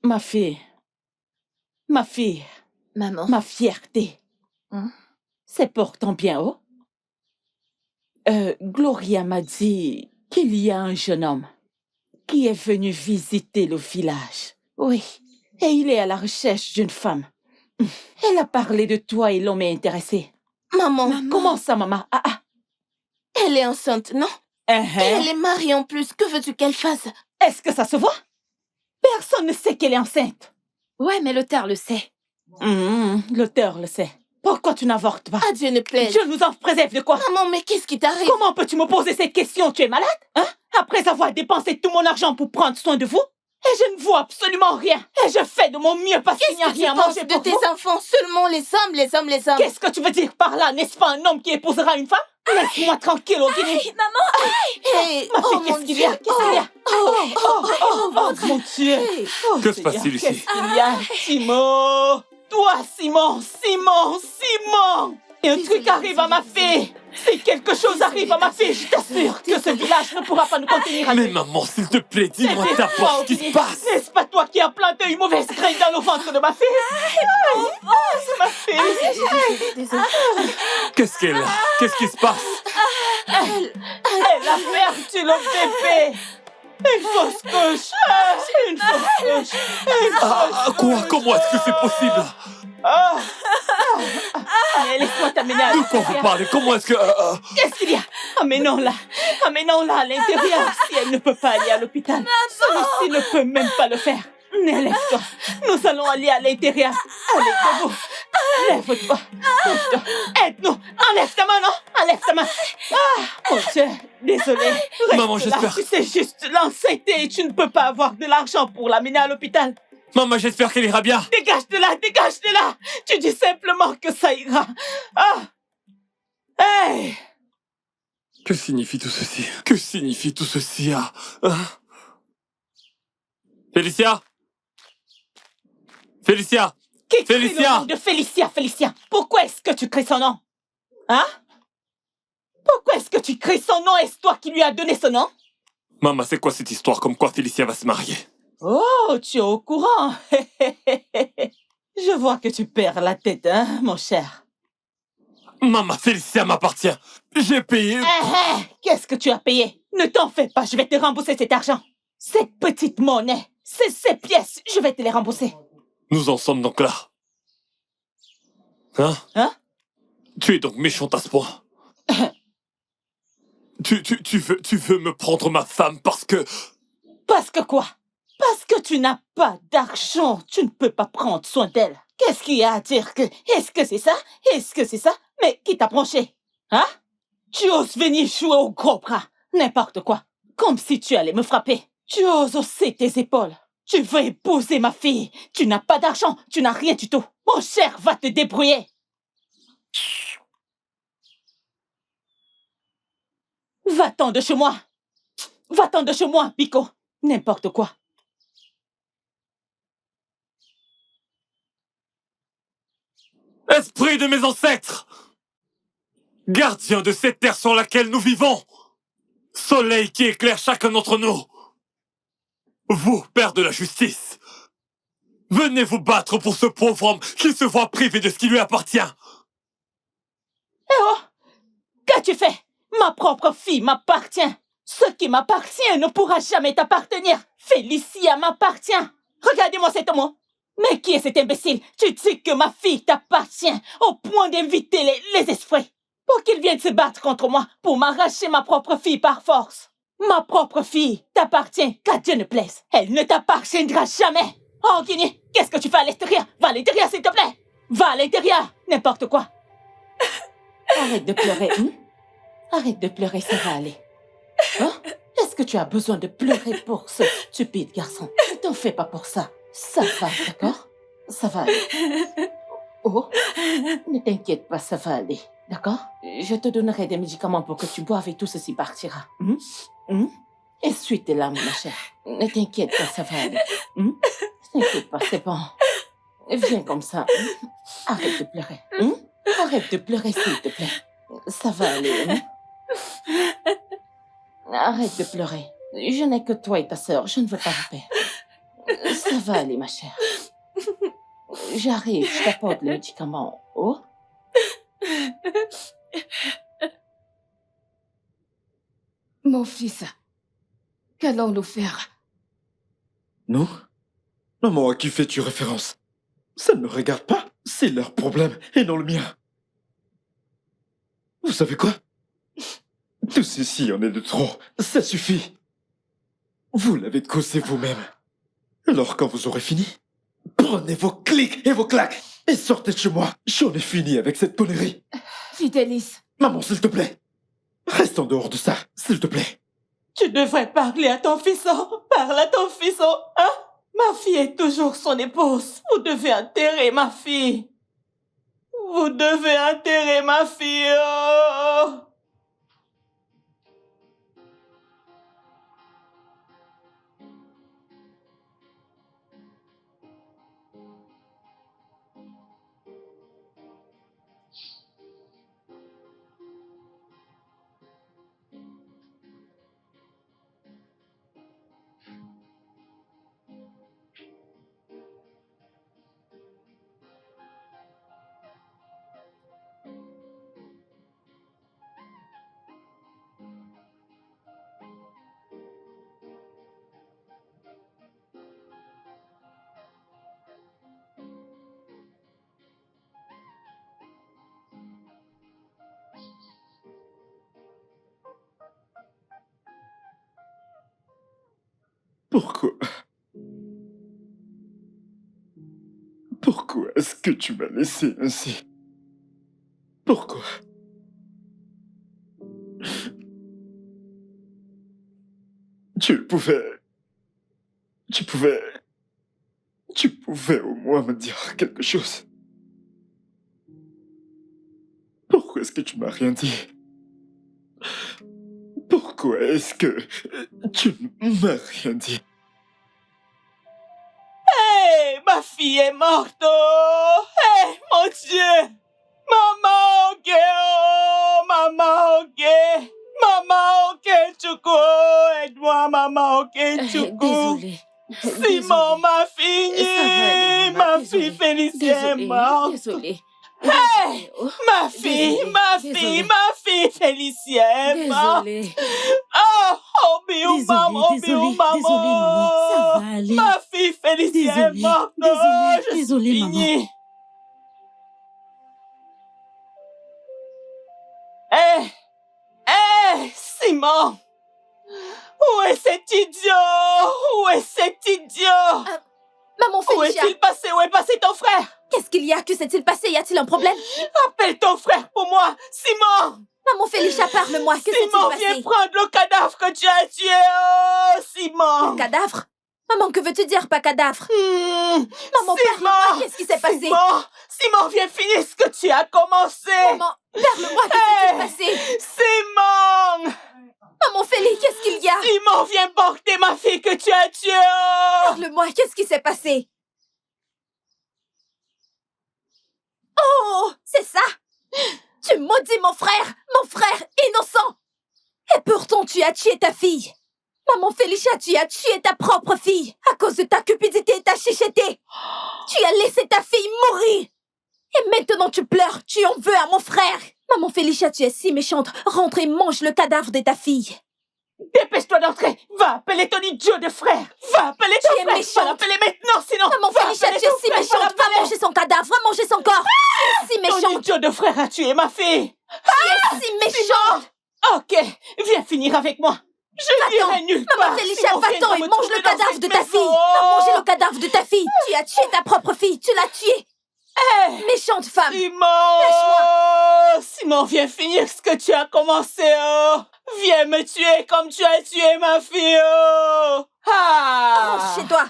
Ma fille. Maman. Ma fierté. C'est pour ton bien, oh? Gloria m'a dit qu'il y a un jeune homme qui est venu visiter le village. Oui, et il est à la recherche d'une femme. Elle a parlé de toi et l'homme est intéressé. Maman. Comment ça, maman? Elle est enceinte, non? Et elle est mariée en plus. Que veux-tu qu'elle fasse? Est-ce que ça se voit? Personne ne sait qu'elle est enceinte. Ouais, mais l'auteur le sait. L'auteur le sait. Pourquoi tu n'avortes pas? Ah, Dieu ne plaise. Dieu nous en préserve de quoi? Maman, mais qu'est-ce qui t'arrive? Comment peux-tu me poser cette question? Tu es malade? Hein? Après avoir dépensé tout mon argent pour prendre soin de vous? Et je ne vois absolument rien. Et je fais de mon mieux parce qu'il n'y a rien à manger pour vous. Qu'est-ce que tu penses de tes enfants? Seulement les hommes. Qu'est-ce que tu veux dire par là? N'est-ce pas un homme qui épousera une femme? Laisse-moi tranquille, Ogini. Maman! Ma fille, qu'est-ce qu'il y a? Qu'est-ce qu'il y a? Oh, mon Dieu. Que se passe-t-il ici? Qu'est-ce qu'il y a? Simon! Toi, Simon! Et un truc arrive à ma fille! Si quelque chose arrive à ma fille, je t'assure que ce village ne pourra pas nous contenir à Mais lui. maman, s'il te plaît, dis-moi d'abord ce qui se passe. N'est-ce pas toi qui as planté une mauvaise graine dans le ventre de ma fille? C'est ma fille! Désolée. Qu'est-ce qu'elle a? Qu'est-ce qui se passe? Elle a perdu le bébé! Une fausse couche! Une fausse couche! Quoi? Comment est-ce que c'est possible? Mais laisse-moi t'amener à De quoi vous parlez? Comment est-ce que... Qu'est-ce qu'il y a? Amenons-la à l'intérieur. Si elle ne peut pas aller à l'hôpital, celui-ci ne peut même pas le faire. Lève-toi. Nous allons aller à l'intérieur. Allez, debout. Lève-toi. Lève-toi. Aide-nous. Enlève ta main, non? Enlève ta main. Mon Dieu. Désolée. Reste Maman, là. j'espère... Tu sais juste l'enceinte et tu ne peux pas avoir de l'argent pour l'amener à l'hôpital. Maman, j'espère qu'elle ira bien. Dégage de là. Tu dis simplement que ça ira. Hey! Que signifie tout ceci? Que signifie tout ceci? Félicia? Félicia? Qui crie Félicia? le nom de Félicia? Pourquoi est-ce que tu cries son nom? Hein? Pourquoi est-ce que tu cries son nom? Est-ce toi qui lui as donné ce nom? Maman, c'est quoi cette histoire comme quoi Félicia va se marier? Oh, tu es au courant. Je vois que tu perds la tête, hein, mon cher. Maman, Félicia m'appartient. J'ai payé... Qu'est-ce que tu as payé? Ne t'en fais pas, je vais te rembourser cet argent. Cette petite monnaie, ces pièces, je vais te les rembourser. Nous en sommes donc là. Hein? Tu es donc méchante à ce point. Tu veux me prendre ma femme parce que... Parce que quoi? Parce que tu n'as pas d'argent, tu ne peux pas prendre soin d'elle. Qu'est-ce qu'il y a à dire que... Est-ce que c'est ça? Mais qui t'a branché? Hein? Tu oses venir jouer au gros bras, n'importe quoi. Comme si tu allais me frapper. Tu oses hausser tes épaules. Tu veux épouser ma fille. Tu n'as pas d'argent, tu n'as rien du tout. Mon cher, va te débrouiller. Va-t'en de chez moi. Va-t'en de chez moi, Pico. N'importe quoi. Esprit de mes ancêtres, gardien de cette terre sur laquelle nous vivons, soleil qui éclaire chacun d'entre nous, vous, père de la justice, venez vous battre pour ce pauvre homme qui se voit privé de ce qui lui appartient. Eh oh! Qu'as-tu fait? Ma propre fille m'appartient. Ce qui m'appartient ne pourra jamais t'appartenir. Félicia m'appartient. Regardez-moi cet homme. Mais qui est cet imbécile? Tu dis que ma fille t'appartient au point d'inviter les esprits pour qu'ils viennent se battre contre moi pour m'arracher ma propre fille par force. Ma propre fille t'appartient, qu'à Dieu ne plaise. Elle ne t'appartiendra jamais. Oh, Guinée, qu'est-ce que tu fais à l'extérieur? Va à l'intérieur, s'il te plaît. Va à l'intérieur, n'importe quoi. Arrête de pleurer, hein? Arrête de pleurer, ça va aller. Hein? Est-ce que tu as besoin de pleurer pour ce stupide garçon? Ne t'en fais pas pour ça. Ça va, d'accord? Ça va aller. Oh, ne t'inquiète pas, ça va aller. D'accord? Je te donnerai des médicaments pour que tu boives et tout ceci partira. Essuie tes larmes, ma chère. Ne t'inquiète pas, ça va aller. Ne t'inquiète pas, c'est bon. Viens comme ça. Arrête de pleurer. Arrête de pleurer, s'il te plaît. Ça va aller. Arrête de pleurer. Je n'ai que toi et ta sœur. Je ne veux pas vous perdre. Ça va aller, ma chère. J'arrive, je t'apporte le médicament. Oh? Mon fils, qu'allons-nous faire? Nous? Maman, à qui fais-tu référence? Ça ne me regarde pas. C'est leur problème et non le mien. Vous savez quoi? Tout ceci en est de trop. Ça suffit. Vous l'avez causé vous-même. Alors quand vous aurez fini, prenez vos clics et vos claques et sortez de chez moi. J'en ai fini avec cette connerie. Fidelis. Maman, s'il te plaît. Reste en dehors de ça, s'il te plaît. Tu devrais parler à ton fils. Parle à ton fils, hein? Ma fille est toujours son épouse. Vous devez enterrer ma fille. Vous devez enterrer ma fille. Oh. Pourquoi? Pourquoi est-ce que tu m'as laissé ainsi? Pourquoi? Tu pouvais au moins me dire quelque chose. Pourquoi est-ce que tu m'as rien dit? Pourquoi est-ce que tu ne m'as rien dit? Hey, ma fille est morte. Oh. Hey, mon Dieu. Maman, ok. Oh, maman, ok. Maman, ok, Chuko. Aide-moi, maman, ok, Chuko. Désolée. Simon, ma fille. Ma fille Félicia est morte. Désolée. Hey! Ma fille Félicia est morte. Désolée. Oh, Biou, maman, Désolée, maman. Ça va aller. Ma fille Félicia est morte. Désolée, maman. Simon! Où est cet idiot? Maman Félicia! Où est-il passé? Où est passé ton frère? Qu'est-ce qu'il y a? Que s'est-il passé? Y a-t-il un problème? Appelle ton frère pour moi! Simon! Maman Félicia, parle-moi. Que s'est-il Simon, passé? viens prendre le cadavre que tu as tué! Oh, Simon! Le cadavre? Maman, que veux-tu dire, pas cadavre? Maman, Simon! parle-moi. Qu'est-ce qui s'est passé? Simon, viens finir ce que tu as commencé! Maman, parle-moi. Que s'est-il passé? Simon! Maman Félix, qu'est-ce qu'il y a? Simon vient porter ma fille que tu as tuée. Parle-moi, qu'est-ce qui s'est passé? Oh, c'est ça? Tu maudis mon frère innocent. Et pourtant tu as tué ta fille. Maman Félicia, tu as tué ta propre fille à cause de ta cupidité et ta chicheté. Tu as laissé ta fille mourir. Et maintenant tu pleures, tu en veux à mon frère. Maman Félicia, tu es si méchante. Rentre et mange le cadavre de ta fille. Dépêche-toi d'entrer. Va appeler ton idiot de frère. Va appeler ton frère. Va l'appeler maintenant, sinon. Maman Félicia, tu es si méchante. Va manger son cadavre, va manger son corps. Tu es si méchante. Ton idiot de frère a tué ma fille. Tu es si méchante. Ok, viens finir avec moi. Je n'irai nulle part. Maman Félicia, va-t'en et mange le cadavre de ta fille. Va manger le cadavre de ta fille. Tu as tué ta propre fille. Tu l'as tuée. Méchante femme. Simon, viens finir ce que tu as commencé. Viens me tuer comme tu as tué ma fille. Rentre chez toi.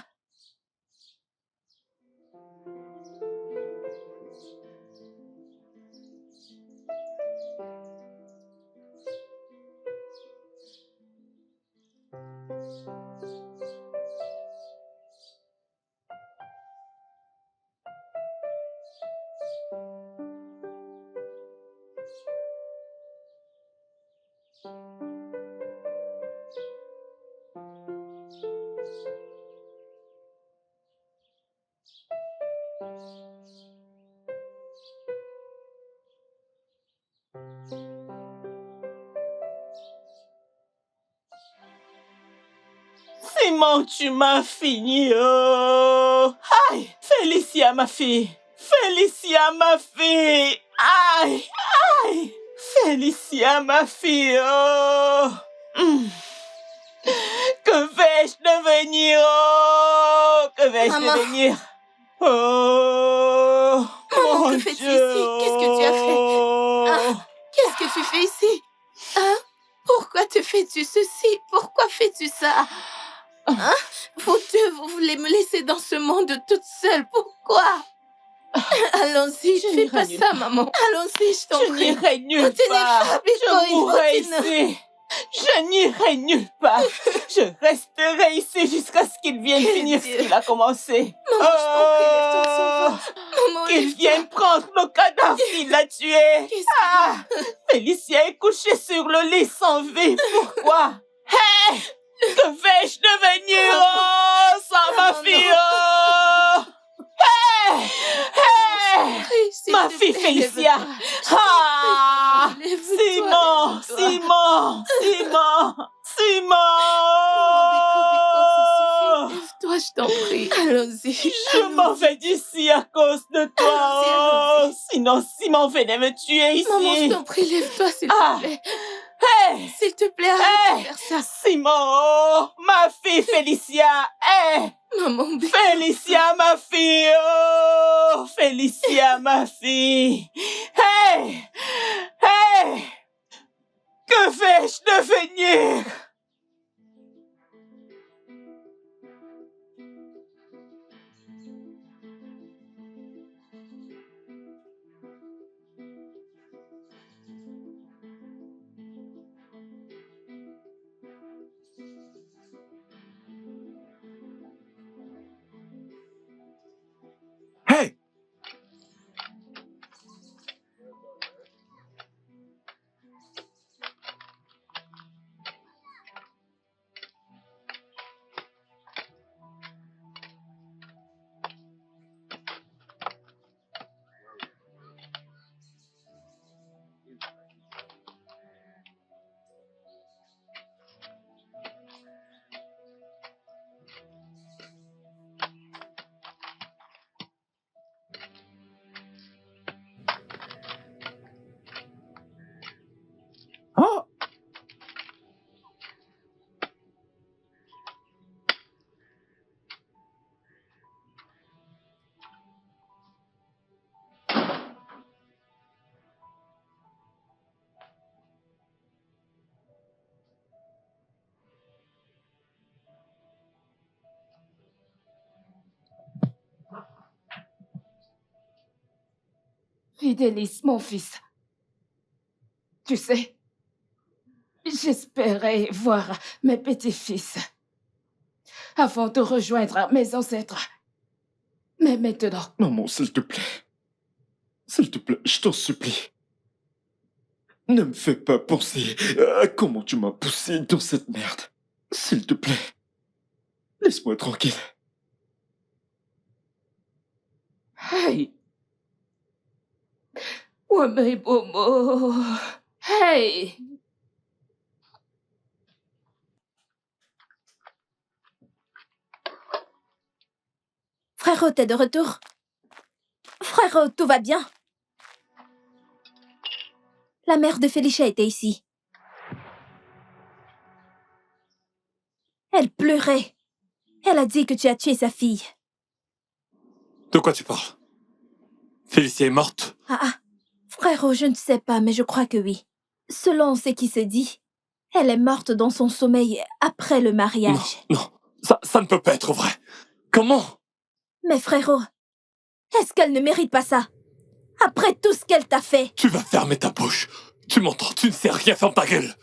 Simon, tu m'as fini. Aïe, Félicia, ma fille. Félicia, ma fille. Aïe, aïe. Félicia, ma fille. Que vais-je devenir? Que vais-je devenir? Maman, que fais-tu ici? Qu'est-ce que tu as fait? Qu'est-ce que tu fais ici? Pourquoi te fais-tu ceci? Pourquoi fais-tu ça? Vous deux, vous voulez me laisser dans ce monde toute seule. Pourquoi? Allons-y, fais pas ça, maman. Allons-y, je t'en prie. Je n'irai nulle part. Je mourrai ici. Je n'irai nulle part. Je resterai ici jusqu'à ce qu'il vienne finir ce qu'il a commencé. Maman, je t'en prie, lève-toi, s'en va. Maman, qu'il vienne prendre le cadavre qu'il l'a tué. Félicia est couchée sur le lit sans vie. Pourquoi? Hey! Que vais-je devenir sans ma fille? Hey! Hey! Ma fille Félicia! Simon! Simon! Simon! Simon! Lève-toi, je t'en prie. Allons-y. Je m'en vais d'ici à cause de toi. Sinon, Simon venait me tuer ici. Maman, je t'en prie, lève-toi, s'il te plaît. Hey! S'il te plaît, arrête de faire ça. Simon! Ma fille Félicia! Hey! Maman, Félicia, ma fille! Félicia, ma fille! Hey! Hey! Que vais-je devenir? Hey! Oh! Fidélis, mon fils. Tu sais, j'espérais voir mes petits-fils avant de rejoindre mes ancêtres. Mais maintenant... Maman, s'il te plaît. S'il te plaît, je t'en supplie. Ne me fais pas penser à comment tu m'as poussé dans cette merde. S'il te plaît. Laisse-moi tranquille. Hey! Wame Bomo! Hey! Frérot, t'es de retour? Frérot, tout va bien? La mère de Felicia était ici. Elle pleurait. Elle a dit que tu as tué sa fille. De quoi tu parles? Félicia est morte? Frérot, je ne sais pas, mais je crois que oui. Selon ce qui se dit, elle est morte dans son sommeil après le mariage. Non, ça ne peut pas être vrai. Comment? Mais frérot, est-ce qu'elle ne mérite pas ça? Après tout ce qu'elle t'a fait. Tu vas fermer ta bouche. Tu m'entends? Tu ne sais rien, ferme ta gueule.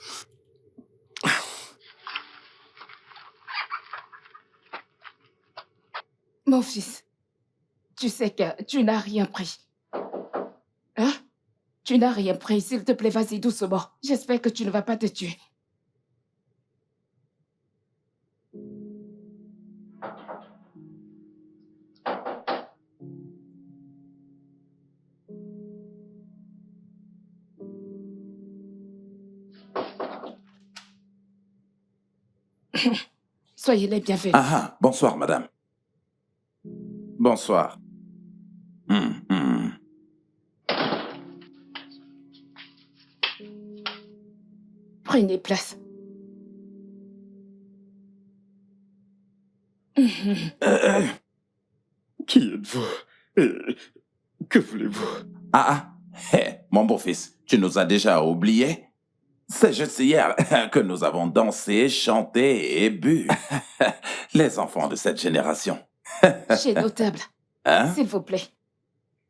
Mon fils, tu sais que tu n'as rien pris. Hein? Tu n'as rien pris. S'il te plaît, vas-y doucement. J'espère que tu ne vas pas te tuer. Soyez les bienvenus. Ah, bonsoir, madame. Bonsoir. Prenez place. Qui êtes-vous? Et que voulez-vous? Mon beau-fils, tu nous as déjà oubliés? C'est juste hier que nous avons dansé, chanté et bu. Les enfants de cette génération. Chez notable. Hein? S'il vous plaît.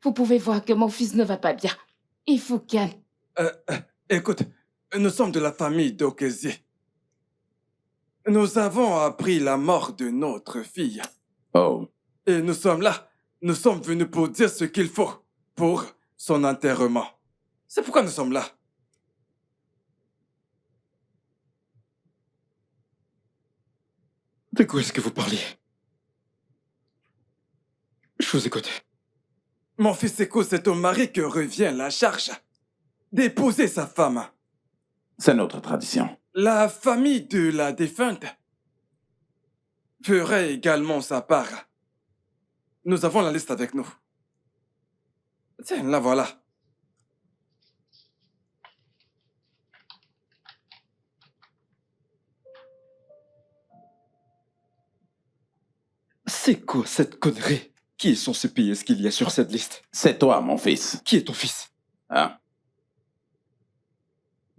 Vous pouvez voir que mon fils ne va pas bien. Il faut calme. Écoute, nous sommes de la famille d'Okezie. Nous avons appris la mort de notre fille. Oh. Et nous sommes là. Nous sommes venus pour dire ce qu'il faut pour son enterrement. C'est pourquoi nous sommes là. De quoi est-ce que vous parlez? Je vous écoute. Mon fils Eko, c'est au mari que revient la charge d'épouser sa femme. C'est notre tradition. La famille de la défunte ferait également sa part. Nous avons la liste avec nous. Tiens, la voilà. C'est quoi cette connerie? Qui est censé payer ce qu'il y a sur cette liste? C'est toi, mon fils. Qui est ton fils? Hein?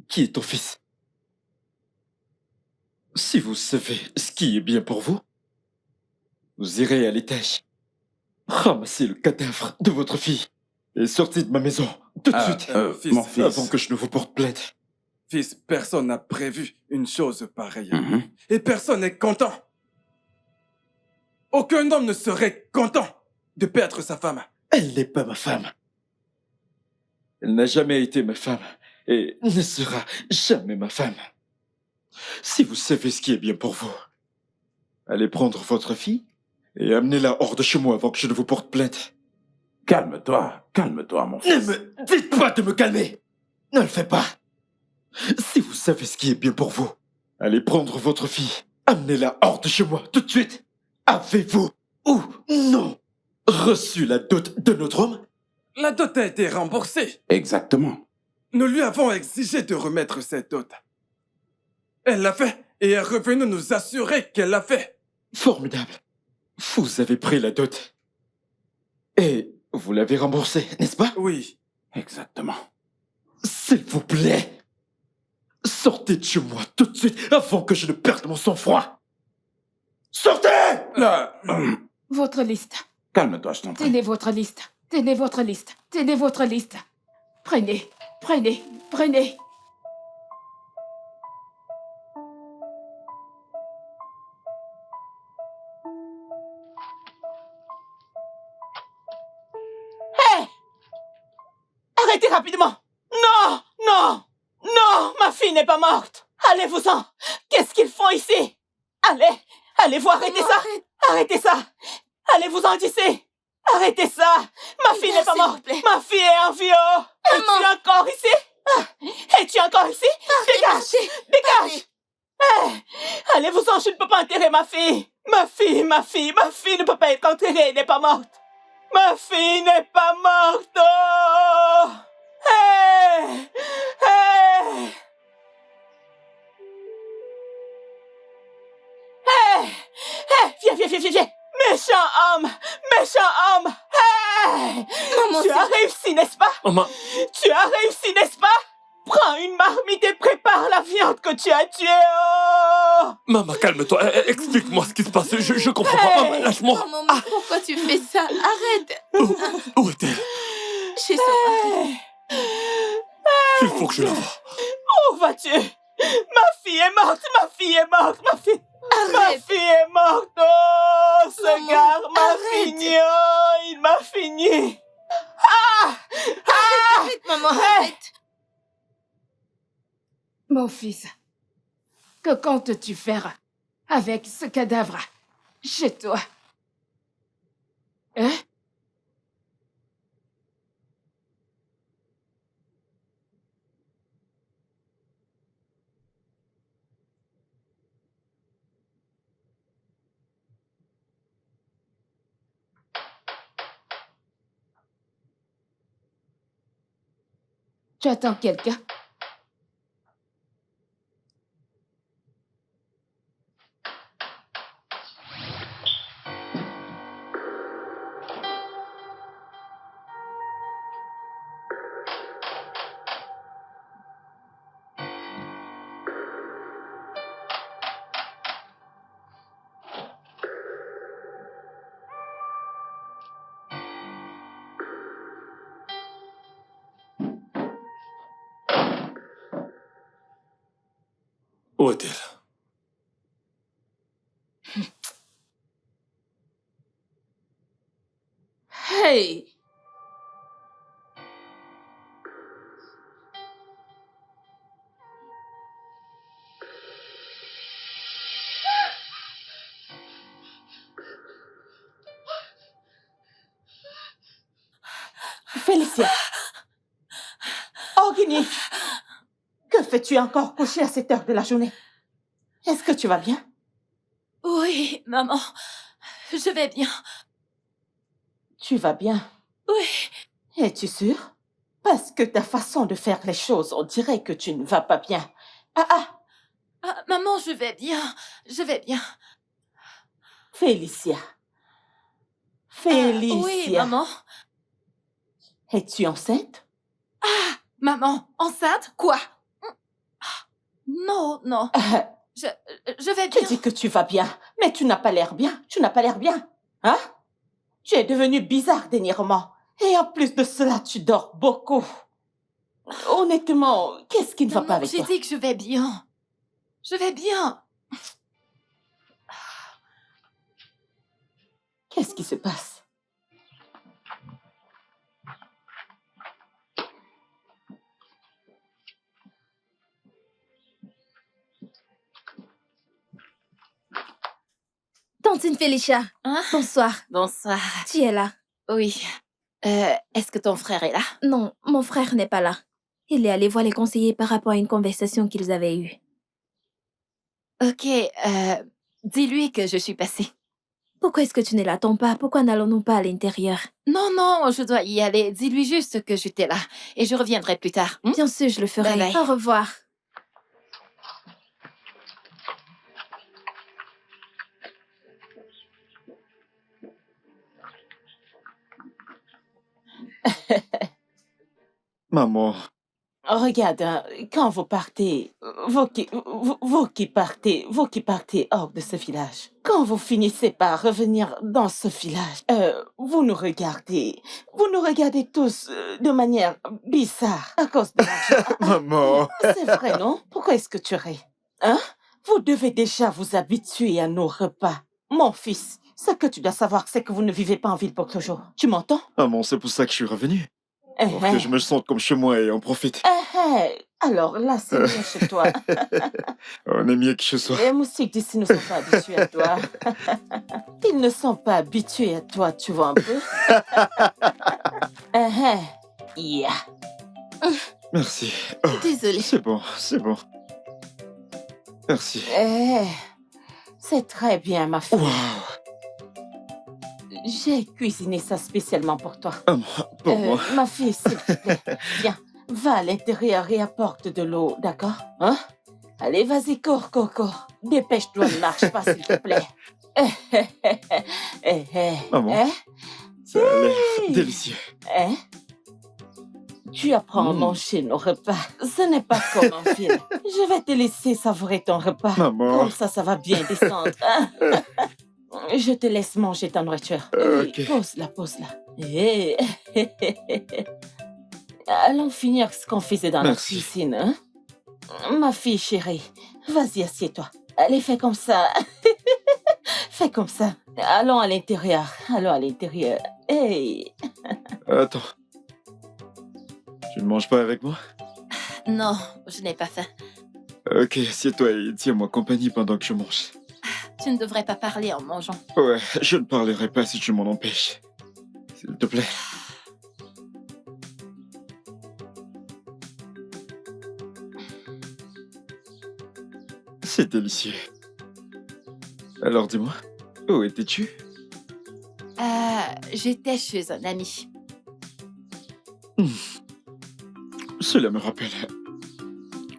Qui est ton fils? Si vous savez ce qui est bien pour vous, vous irez à l'étage, ramassez le cadavre de votre fille et sortez de ma maison tout de suite. Fils, mon fils. Avant que je ne vous porte plainte. Fils, personne n'a prévu une chose pareille. Mhm. Et personne n'est content. Aucun homme ne serait content de perdre sa femme. Elle n'est pas ma femme. Elle n'a jamais été ma femme et ne sera jamais ma femme. Si vous savez ce qui est bien pour vous, allez prendre votre fille et amenez-la hors de chez moi avant que je ne vous porte plainte. Calme-toi, mon Ne fils. me dites pas de me calmer. Ne le faites pas. Si vous savez ce qui est bien pour vous, allez prendre votre fille, amenez-la hors de chez moi tout de suite. Avez-vous ou non reçu la dot de notre homme? La dot a été remboursée. Exactement. Nous lui avons exigé de remettre cette dot. Elle l'a fait et est revenue nous assurer qu'elle l'a fait. Formidable. Vous avez pris la dot. Et vous l'avez remboursée, n'est-ce pas? Oui. Exactement. S'il vous plaît, sortez de chez moi tout de suite avant que je ne perde mon sang-froid. Sortez! Votre liste. Calme-toi, je t'en prie. Tenez votre liste. Tenez votre liste. Tenez votre liste. Prenez. Arrêtez rapidement! Non! Non! Non! Ma fille n'est pas morte! Allez-vous-en! Qu'est-ce qu'ils font ici? Allez-vous arrêter ça! Arrêtez ça! Allez-vous-en d'ici! Arrêtez ça! Ma fille n'est pas morte! Ma fille est en vie! Oh! Es-tu encore ici? Es-tu encore ici? Dégage! Dégage! Allez-vous-en, je ne peux pas enterrer ma fille! Ma fille ne peut pas être enterrée, elle n'est pas morte! Ma fille n'est pas morte! Oh! Hey! Hey! Hey! Hey! Viens! Méchant homme! Hey! Maman, Tu as réussi, n'est-ce pas? Maman. Tu as réussi, n'est-ce pas? Prends une marmite et prépare la viande que tu as tuée! Oh! Maman, calme-toi. Explique-moi ce qui se passe. Je comprends pas. Maman, lâche-moi. Maman, pourquoi tu fais ça? Arrête. Où est-elle? Chez son mari. Il faut que je la voie. Où vas-tu? Ma fille est morte! Ma fille est morte! Ma fille est morte! Oh, ce Maman, gars m'a arrête. fini! Oh, il m'a fini! Arrête, maman, arrête. Mon fils, que comptes-tu faire avec ce cadavre chez toi? Hein? Tu attends quelqu'un? Où est-elle? Hey! Félicia! Orgini! Que fais-tu encore couché à cette heure de la journée? Est-ce que tu vas bien? Oui, maman. Je vais bien. Tu vas bien? Oui. Es-tu sûre? Parce que ta façon de faire les choses, on dirait que tu ne vas pas bien. Ah, maman, je vais bien. Je vais bien. Félicia. Félicia. Oui, maman. Es-tu enceinte? Maman, enceinte? Quoi? Non. Je vais bien. Tu dis que tu vas bien, mais tu n'as pas l'air bien. Tu n'as pas l'air bien. Hein? Tu es devenue bizarre dernièrement. Et en plus de cela, tu dors beaucoup. Honnêtement, qu'est-ce qui ne va pas avec toi? J'ai dit que je vais bien. Je vais bien. Qu'est-ce qui se passe? Tantine Félicia. Bonsoir. Bonsoir. Tu es là? Oui. Est-ce que ton frère est là? Non, mon frère n'est pas là. Il est allé voir les conseillers par rapport à une conversation qu'ils avaient eue. Ok, dis-lui que je suis passée. Pourquoi est-ce que tu ne l'attends pas? Pourquoi n'allons-nous pas à l'intérieur? Non, je dois y aller. Dis-lui juste que j'étais là et je reviendrai plus tard. Bien sûr, je le ferai. Bye bye. Au revoir. Maman, Regarde, hein, quand vous partez, vous qui partez hors de ce village, quand vous finissez par revenir dans ce village, vous nous regardez tous de manière bizarre à cause de l'argent. maman. C'est vrai, non? Pourquoi est-ce que tu ris? Hein? Vous devez déjà vous habituer à nos repas. Mon fils, ce que tu dois savoir, c'est que vous ne vivez pas en ville pour toujours. Tu m'entends? Maman, c'est pour ça que je suis revenu. Pour que je me sente comme chez moi et en profite. Alors là, c'est bien chez toi. On est mieux que chez soi. Les moustiques d'ici ne sont pas habitués à toi. Ils ne sont pas habitués à toi, tu vois un peu. Yeah. Merci. Oh, Désolée. c'est bon, c'est bon. Merci. C'est très bien, ma fille. Waouh. J'ai cuisiné ça spécialement pour toi. Pour moi. Ma fille, s'il te plaît, viens, va à l'intérieur et apporte de l'eau, d'accord? Hein? Allez, vas-y, cours. Dépêche-toi, ne marche pas, s'il te plaît. Maman, ça a l'air délicieux. Tu apprends à manger nos repas. Ce n'est pas comme en ville. Je vais te laisser savourer ton repas. Maman. Comme ça va bien descendre. Je te laisse manger ta nourriture. Ok. Pose-la. Allons finir ce qu'on faisait dans la cuisine, hein? Ma fille chérie, vas-y, assieds-toi. Allez, fais comme ça. Fais comme ça. Allons à l'intérieur. Hey. Attends. Tu ne manges pas avec moi? Non, je n'ai pas faim. Ok, assieds-toi et tiens-moi compagnie pendant que je mange. Tu ne devrais pas parler en mangeant. Ouais, je ne parlerai pas si tu m'en empêches. S'il te plaît. C'est délicieux. Alors dis-moi, où étais-tu? J'étais chez un ami. Cela me rappelle.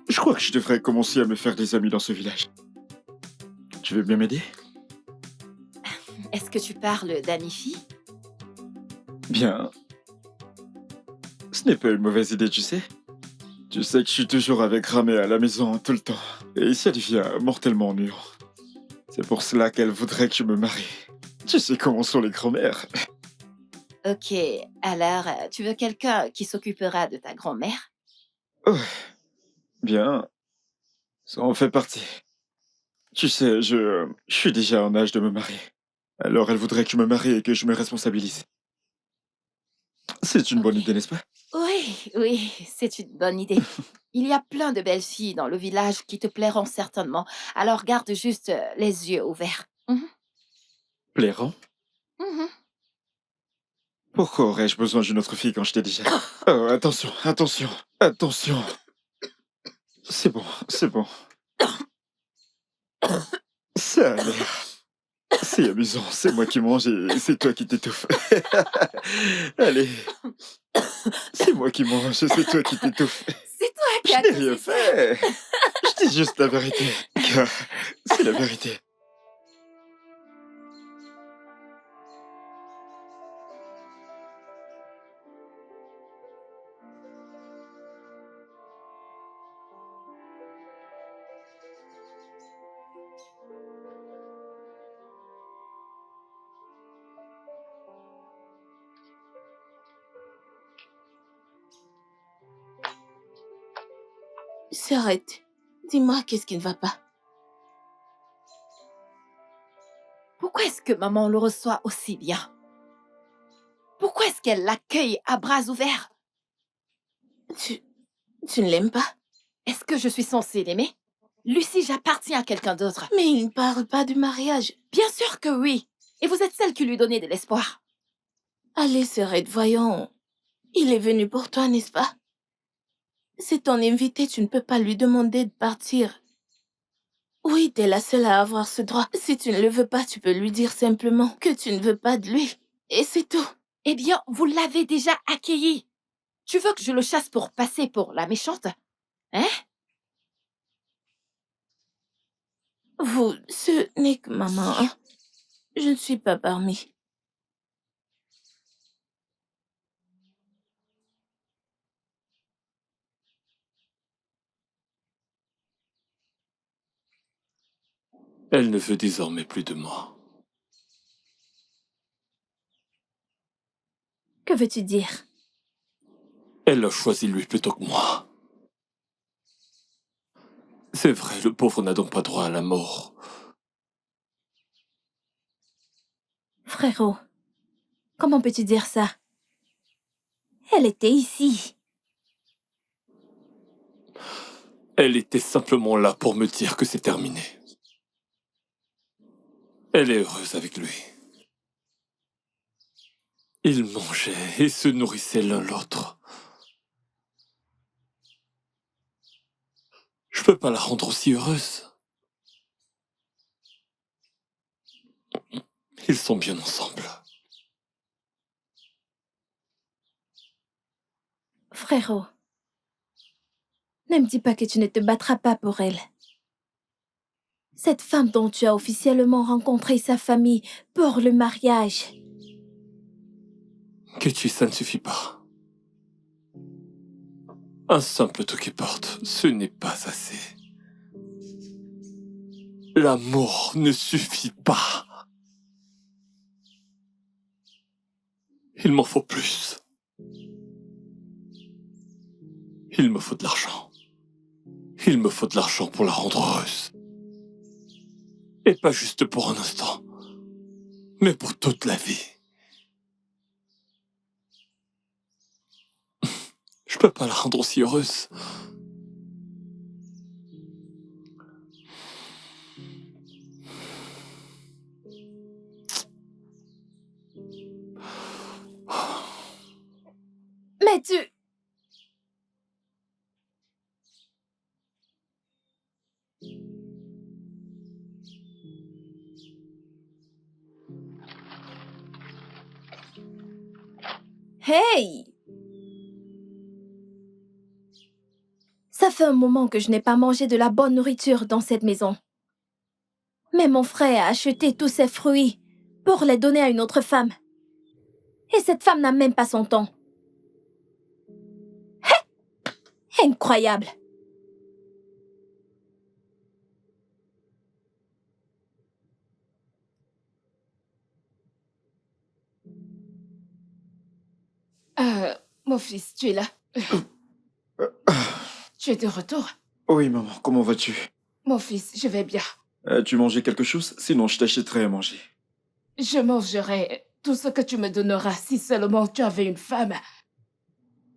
Je crois que je devrais commencer à me faire des amis dans ce village. Tu veux bien m'aider? Est-ce que tu parles d'Anifi? Bien. Ce n'est pas une mauvaise idée, tu sais. Tu sais que je suis toujours avec Ramé à la maison tout le temps. Et ça devient mortellement ennuyant. C'est pour cela qu'elle voudrait que je me marie. Tu sais comment sont les grand-mères. Ok, alors tu veux quelqu'un qui s'occupera de ta grand-mère? Oh, bien. Ça en fait partie. Tu sais, je suis déjà en âge de me marier. Alors elle voudrait que je me marie et que je me responsabilise. C'est une bonne idée, n'est-ce pas? Oui, c'est une bonne idée. Il y a plein de belles filles dans le village qui te plairont certainement. Alors garde juste les yeux ouverts. Plairant? Mhm. Pourquoi aurais-je besoin d'une autre fille quand je t'ai déjà... Oh, attention. C'est bon. Ça a l'air... C'est amusant, c'est moi qui mange et c'est toi qui t'étouffes. Allez. C'est moi qui mange et c'est toi qui t'étouffes. C'est toi qui as Je n'ai rien fait. Je dis juste la vérité. Car c'est la vérité. S'arrête. Dis-moi qu'est-ce qui ne va pas. Pourquoi est-ce que maman le reçoit aussi bien? Pourquoi est-ce qu'elle l'accueille à bras ouverts? Tu ne l'aimes pas? Est-ce que je suis censée l'aimer? Lucie, j'appartiens à quelqu'un d'autre. Mais il ne parle pas du mariage. Bien sûr que oui. Et vous êtes celle qui lui donnait de l'espoir. Allez, Serette, voyons. Il est venu pour toi, n'est-ce pas? C'est ton invité, tu ne peux pas lui demander de partir. Oui, t'es la seule à avoir ce droit. Si tu ne le veux pas, tu peux lui dire simplement que tu ne veux pas de lui. Et c'est tout. Eh bien, vous l'avez déjà accueilli. Tu veux que je le chasse pour passer pour la méchante? Hein? Ce n'est que maman, hein? Je ne suis pas parmi. Elle ne veut désormais plus de moi. Que veux-tu dire? Elle a choisi lui plutôt que moi. C'est vrai, le pauvre n'a donc pas droit à la mort. Frérot, comment peux-tu dire ça? Elle était ici. Elle était simplement là pour me dire que c'est terminé. Elle est heureuse avec lui. Ils mangeaient et se nourrissaient l'un l'autre. Je peux pas la rendre aussi heureuse. Ils sont bien ensemble. Frérot, ne me dis pas que tu ne te battras pas pour elle. Cette femme dont tu as officiellement rencontré sa famille pour le mariage. Ketchy, ça ne suffit pas. Un simple porte, ce n'est pas assez. L'amour ne suffit pas. Il m'en faut plus. Il me faut de l'argent. Il me faut de l'argent pour la rendre heureuse. Et pas juste pour un instant, mais pour toute la vie. Je peux pas la rendre aussi heureuse. Mais tu... Hey! Ça fait un moment que je n'ai pas mangé de la bonne nourriture dans cette maison. Mais mon frère a acheté tous ses fruits pour les donner à une autre femme. Et cette femme n'a même pas son temps. Incroyable! Mon fils, tu es là? Tu es de retour? Oui, maman, comment vas-tu? Mon fils, je vais bien. As-tu mangé quelque chose? Sinon, je t'achèterai à manger. Je mangerai tout ce que tu me donneras si seulement tu avais une femme.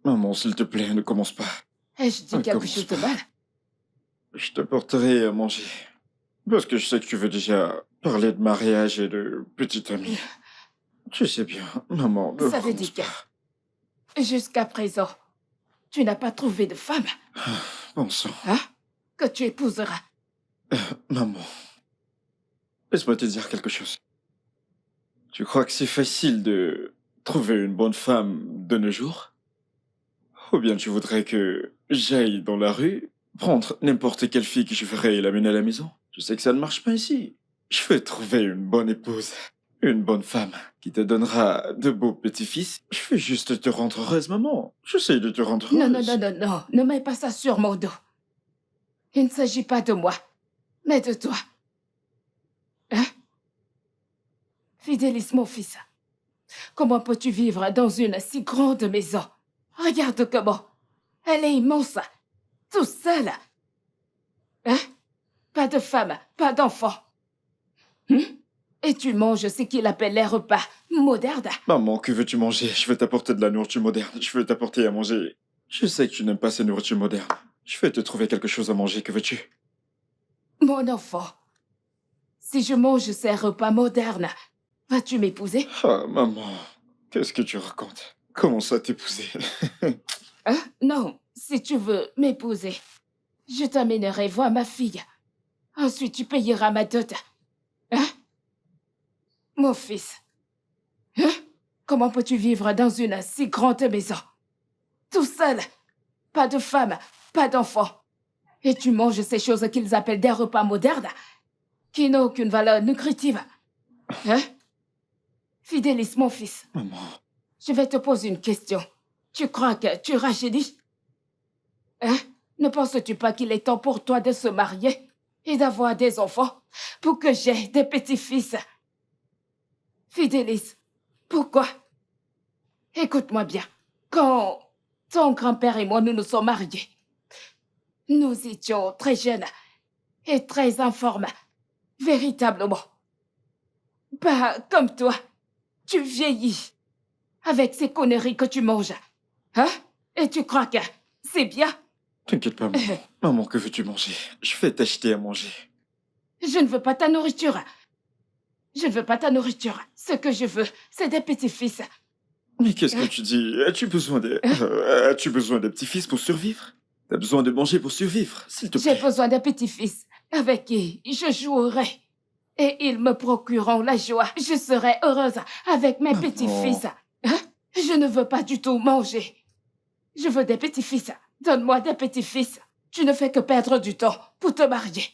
Maman, s'il te plaît, ne commence pas. Ai-je dit quelque chose de mal? Je te porterai à manger. Parce que je sais que tu veux déjà parler de mariage et de petite amie. Tu sais bien, maman, ne Ça veut commence dire pas. que, jusqu'à présent, tu n'as pas trouvé de femme, Bon sang. hein, que tu épouseras. Maman, laisse-moi te dire quelque chose. Tu crois que c'est facile de trouver une bonne femme de nos jours? Ou bien tu voudrais que j'aille dans la rue, prendre n'importe quelle fille que je verrai et l'amener à la maison? Je sais que ça ne marche pas ici. Je vais trouver une bonne épouse, une bonne femme qui te donnera de beaux petits-fils. Je veux juste te rendre heureuse, maman. J'essaie de te rendre heureuse. Non, non, non, non, non, ne mets pas ça sur mon dos. Il ne s'agit pas de moi, mais de toi. Hein? Fidélis, mon fils, comment peux-tu vivre dans une si grande maison? Regarde comment. Elle est immense, tout seule. Hein? Pas de femme, pas d'enfant. Et tu manges ce qu'il appelle les repas modernes. Maman, que veux-tu manger? Je vais t'apporter de la nourriture moderne. Je veux t'apporter à manger. Je sais que tu n'aimes pas ces nourritures modernes. Je vais te trouver quelque chose à manger. Que veux-tu? Mon enfant, si je mange ces repas modernes, vas-tu m'épouser? Ah, maman, qu'est-ce que tu racontes? Comment ça t'épouser? Hein? Non, si tu veux m'épouser, je t'amènerai voir ma fille. Ensuite, tu payeras ma dot. Hein? Mon fils. Hein? Comment peux-tu vivre dans une si grande maison? Tout seul. Pas de femme, pas d'enfant. Et tu manges ces choses qu'ils appellent des repas modernes, qui n'ont aucune valeur nutritive. Hein? Fidélis, mon fils. Maman. Je vais te poser une question. Tu crois que tu rajeunis? Hein? Ne penses-tu pas qu'il est temps pour toi de se marier et d'avoir des enfants pour que j'ai des petits-fils? Fidélis, pourquoi? Écoute-moi bien. Quand ton grand-père et moi nous nous sommes mariés, nous étions très jeunes et très informes, véritablement. Pas comme toi. Tu vieillis avec ces conneries que tu manges. Hein? Et tu crois que c'est bien? T'inquiète pas, maman. Maman, que veux-tu manger? Je vais t'acheter à manger. Je ne veux pas ta nourriture. Je ne veux pas ta nourriture. Ce que je veux, c'est des petits-fils. Mais qu'est-ce que tu dis? As-tu besoin des petits-fils pour survivre? T'as besoin de manger pour survivre, s'il te J'ai plaît. besoin des petits-fils avec qui je jouerai. Et ils me procureront la joie. Je serai heureuse avec mes petits-fils. Hein? Je ne veux pas du tout manger. Je veux des petits-fils. Donne-moi des petits-fils. Tu ne fais que perdre du temps pour te marier.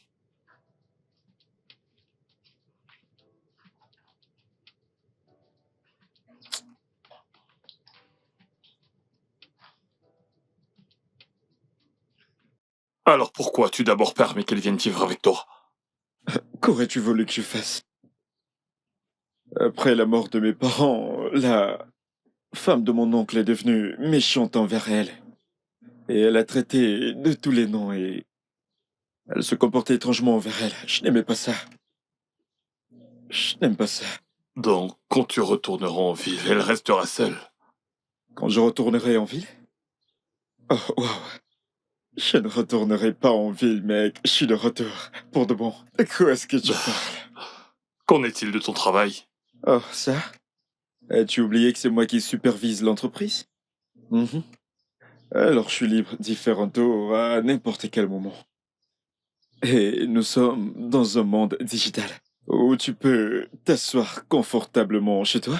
Alors pourquoi as-tu d'abord permis qu'elle vienne vivre avec toi? Qu'aurais-tu voulu que je fasse? Après la mort de mes parents, la femme de mon oncle est devenue méchante envers elle. Et elle a traité de tous les noms et elle se comportait étrangement envers elle. Je n'aimais pas ça. Je n'aime pas ça. Donc, quand tu retourneras en ville, elle restera seule. Quand je retournerai en ville? Oh, waouh. Je ne retournerai pas en ville, mec. Je suis de retour. Pour de bon. De quoi est-ce que tu parles? Qu'en est-il de ton travail? Oh, ça? As-tu oublié que c'est moi qui supervise l'entreprise? Mhm. Alors je suis libre d'y faire un tour à n'importe quel moment. Et nous sommes dans un monde digital où tu peux t'asseoir confortablement chez toi,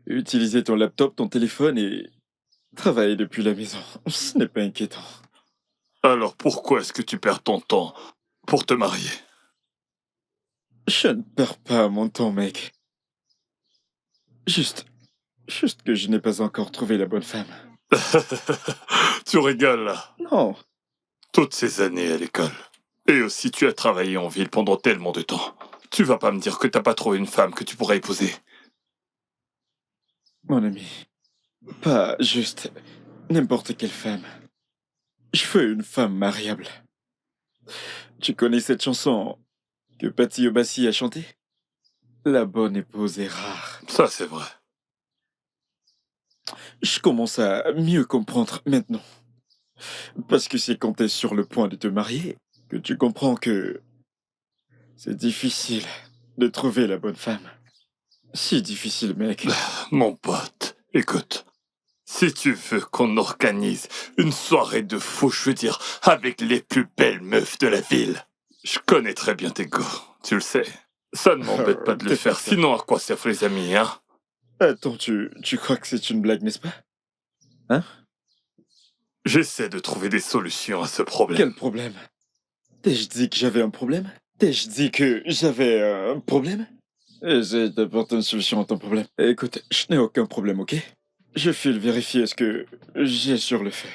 utiliser ton laptop, ton téléphone et travailler depuis la maison. Ce n'est pas inquiétant. Alors pourquoi est-ce que tu perds ton temps pour te marier? Je ne perds pas mon temps, mec. Juste que je n'ai pas encore trouvé la bonne femme. Tu rigoles là. Non. Toutes ces années à l'école. Et aussi tu as travaillé en ville pendant tellement de temps. Tu vas pas me dire que t'as pas trouvé une femme que tu pourrais épouser. Mon ami, pas juste n'importe quelle femme. Je veux une femme mariable. Tu connais cette chanson que Patty Obassi a chantée? La bonne épouse est rare. Ça, c'est vrai. Je commence à mieux comprendre maintenant. Parce que c'est quand t'es sur le point de te marier que tu comprends que c'est difficile de trouver la bonne femme. Si difficile, mec. Mon pote, écoute. Si tu veux qu'on organise une soirée de fou, je veux dire, avec les plus belles meufs de la ville, je connais très bien tes goûts, tu le sais. Ça ne m'embête pas de le faire, sinon à quoi servent les amis, hein? Attends, tu crois que c'est une blague, n'est-ce pas? Hein? J'essaie de trouver des solutions à ce problème. Quel problème? T'ai-je dit que j'avais un problème? T'ai-je dit que j'avais un problème? J'essaie d'apporter une solution à ton problème. Écoute, je n'ai aucun problème, ok? Je file vérifier ce que j'ai sur le feu.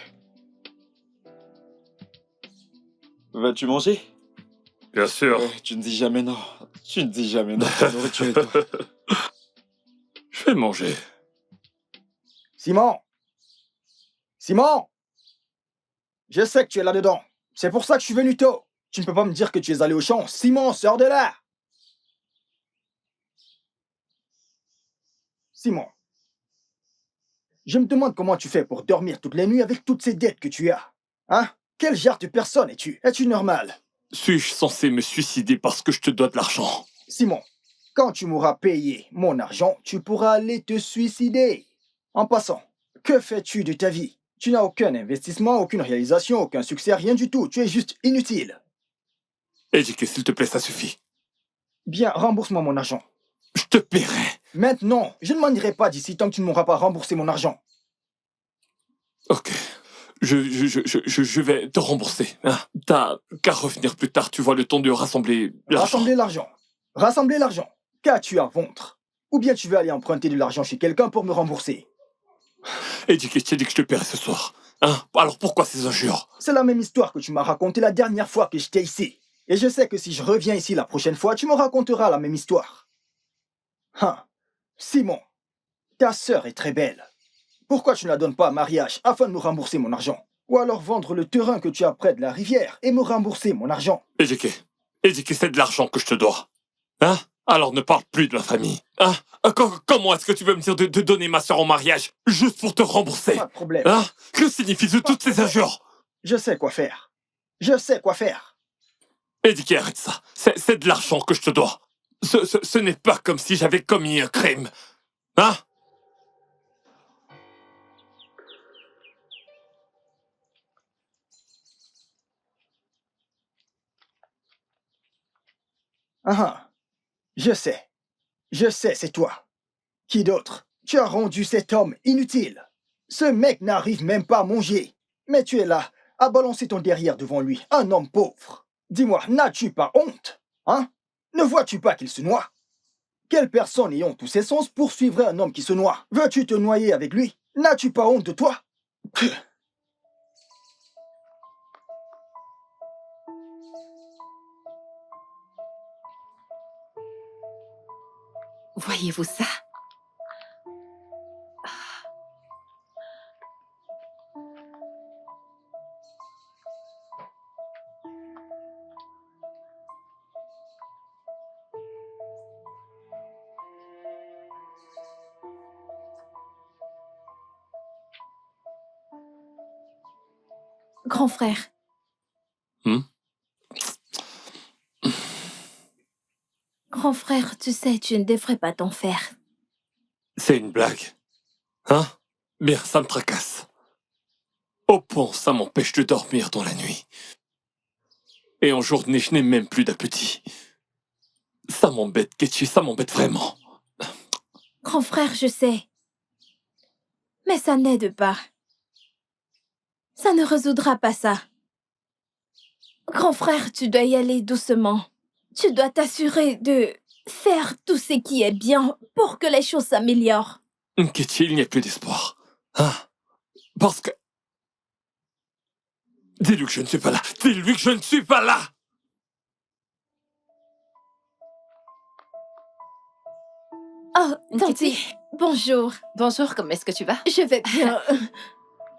Vas-tu manger? Bien sûr. Tu ne dis jamais non. Tu ne dis jamais non. Ta nourriture est toi. Je vais manger. Simon! Simon! Je sais que tu es là-dedans. C'est pour ça que je suis venu tôt. Tu ne peux pas me dire que tu es allé au champ. Simon, sors de là! Simon. Je me demande comment tu fais pour dormir toutes les nuits avec toutes ces dettes que tu as. Hein? Quel genre de personne es-tu? Es-tu normal? Suis-je censé me suicider parce que je te dois de l'argent? Simon, quand tu m'auras payé mon argent, tu pourras aller te suicider. En passant, que fais-tu de ta vie? Tu n'as aucun investissement, aucune réalisation, aucun succès, rien du tout. Tu es juste inutile. Éduqué, s'il te plaît, ça suffit. Bien, rembourse-moi mon argent. Je te paierai. Maintenant, je ne m'en irai pas d'ici tant que tu ne m'auras pas remboursé mon argent. Ok. Je vais te rembourser. Hein. T'as qu'à revenir plus tard, tu vois, le temps de rassembler l'argent. Rassembler l'argent. Rassembler l'argent. Qu'as-tu à vendre? Ou bien tu veux aller emprunter de l'argent chez quelqu'un pour me rembourser? Éduqué, je t'ai dit que je te paierai ce soir. Hein? Alors pourquoi ces injures? C'est la même histoire que tu m'as racontée la dernière fois que j'étais ici. Et je sais que si je reviens ici la prochaine fois, tu me raconteras la même histoire. Hein? Simon, ta sœur est très belle. Pourquoi tu ne la donnes pas à mariage afin de me rembourser mon argent? Ou alors vendre le terrain que tu as près de la rivière et me rembourser mon argent? Éduqué, c'est de l'argent que je te dois. Hein? Alors ne parle plus de ma famille. Hein? Comment est-ce que tu veux me dire de donner ma sœur en mariage juste pour te rembourser? Pas de problème. Hein? Que signifient toutes ces injures? Je sais quoi faire. Je sais quoi faire. Eddie, arrête ça. C'est de l'argent que je te dois. Ce n'est pas comme si j'avais commis un crime. Hein? Ah, je sais. Je sais, c'est toi. Qui d'autre? Tu as rendu cet homme inutile. Ce mec n'arrive même pas à manger. Mais tu es là, à balancer ton derrière devant lui, un homme pauvre. Dis-moi, n'as-tu pas honte? Hein? Ne vois-tu pas qu'il se noie? Quelle personne ayant tous ses sens poursuivrait un homme qui se noie? Veux-tu te noyer avec lui? N'as-tu pas honte de toi? Voyez-vous ça? Grand frère. Grand frère, tu sais, tu ne devrais pas t'en faire. C'est une blague. Hein? Bien, ça me tracasse. Au point, ça m'empêche de dormir dans la nuit. Et en journée, je n'ai même plus d'appétit. Ça m'embête, Ketchi, ça m'embête vraiment. Grand frère, je sais. Mais ça n'aide pas. Ça ne résoudra pas ça. Grand frère, tu dois y aller doucement. Tu dois t'assurer de faire tout ce qui est bien pour que les choses s'améliorent. Ketchi, il n'y a plus d'espoir. Hein? Parce que... Dis-lui que je ne suis pas là. Dis-lui que je ne suis pas là. Oh, Tante, Kitty. bonjour. Bonjour, comment est-ce que tu vas? Je vais bien.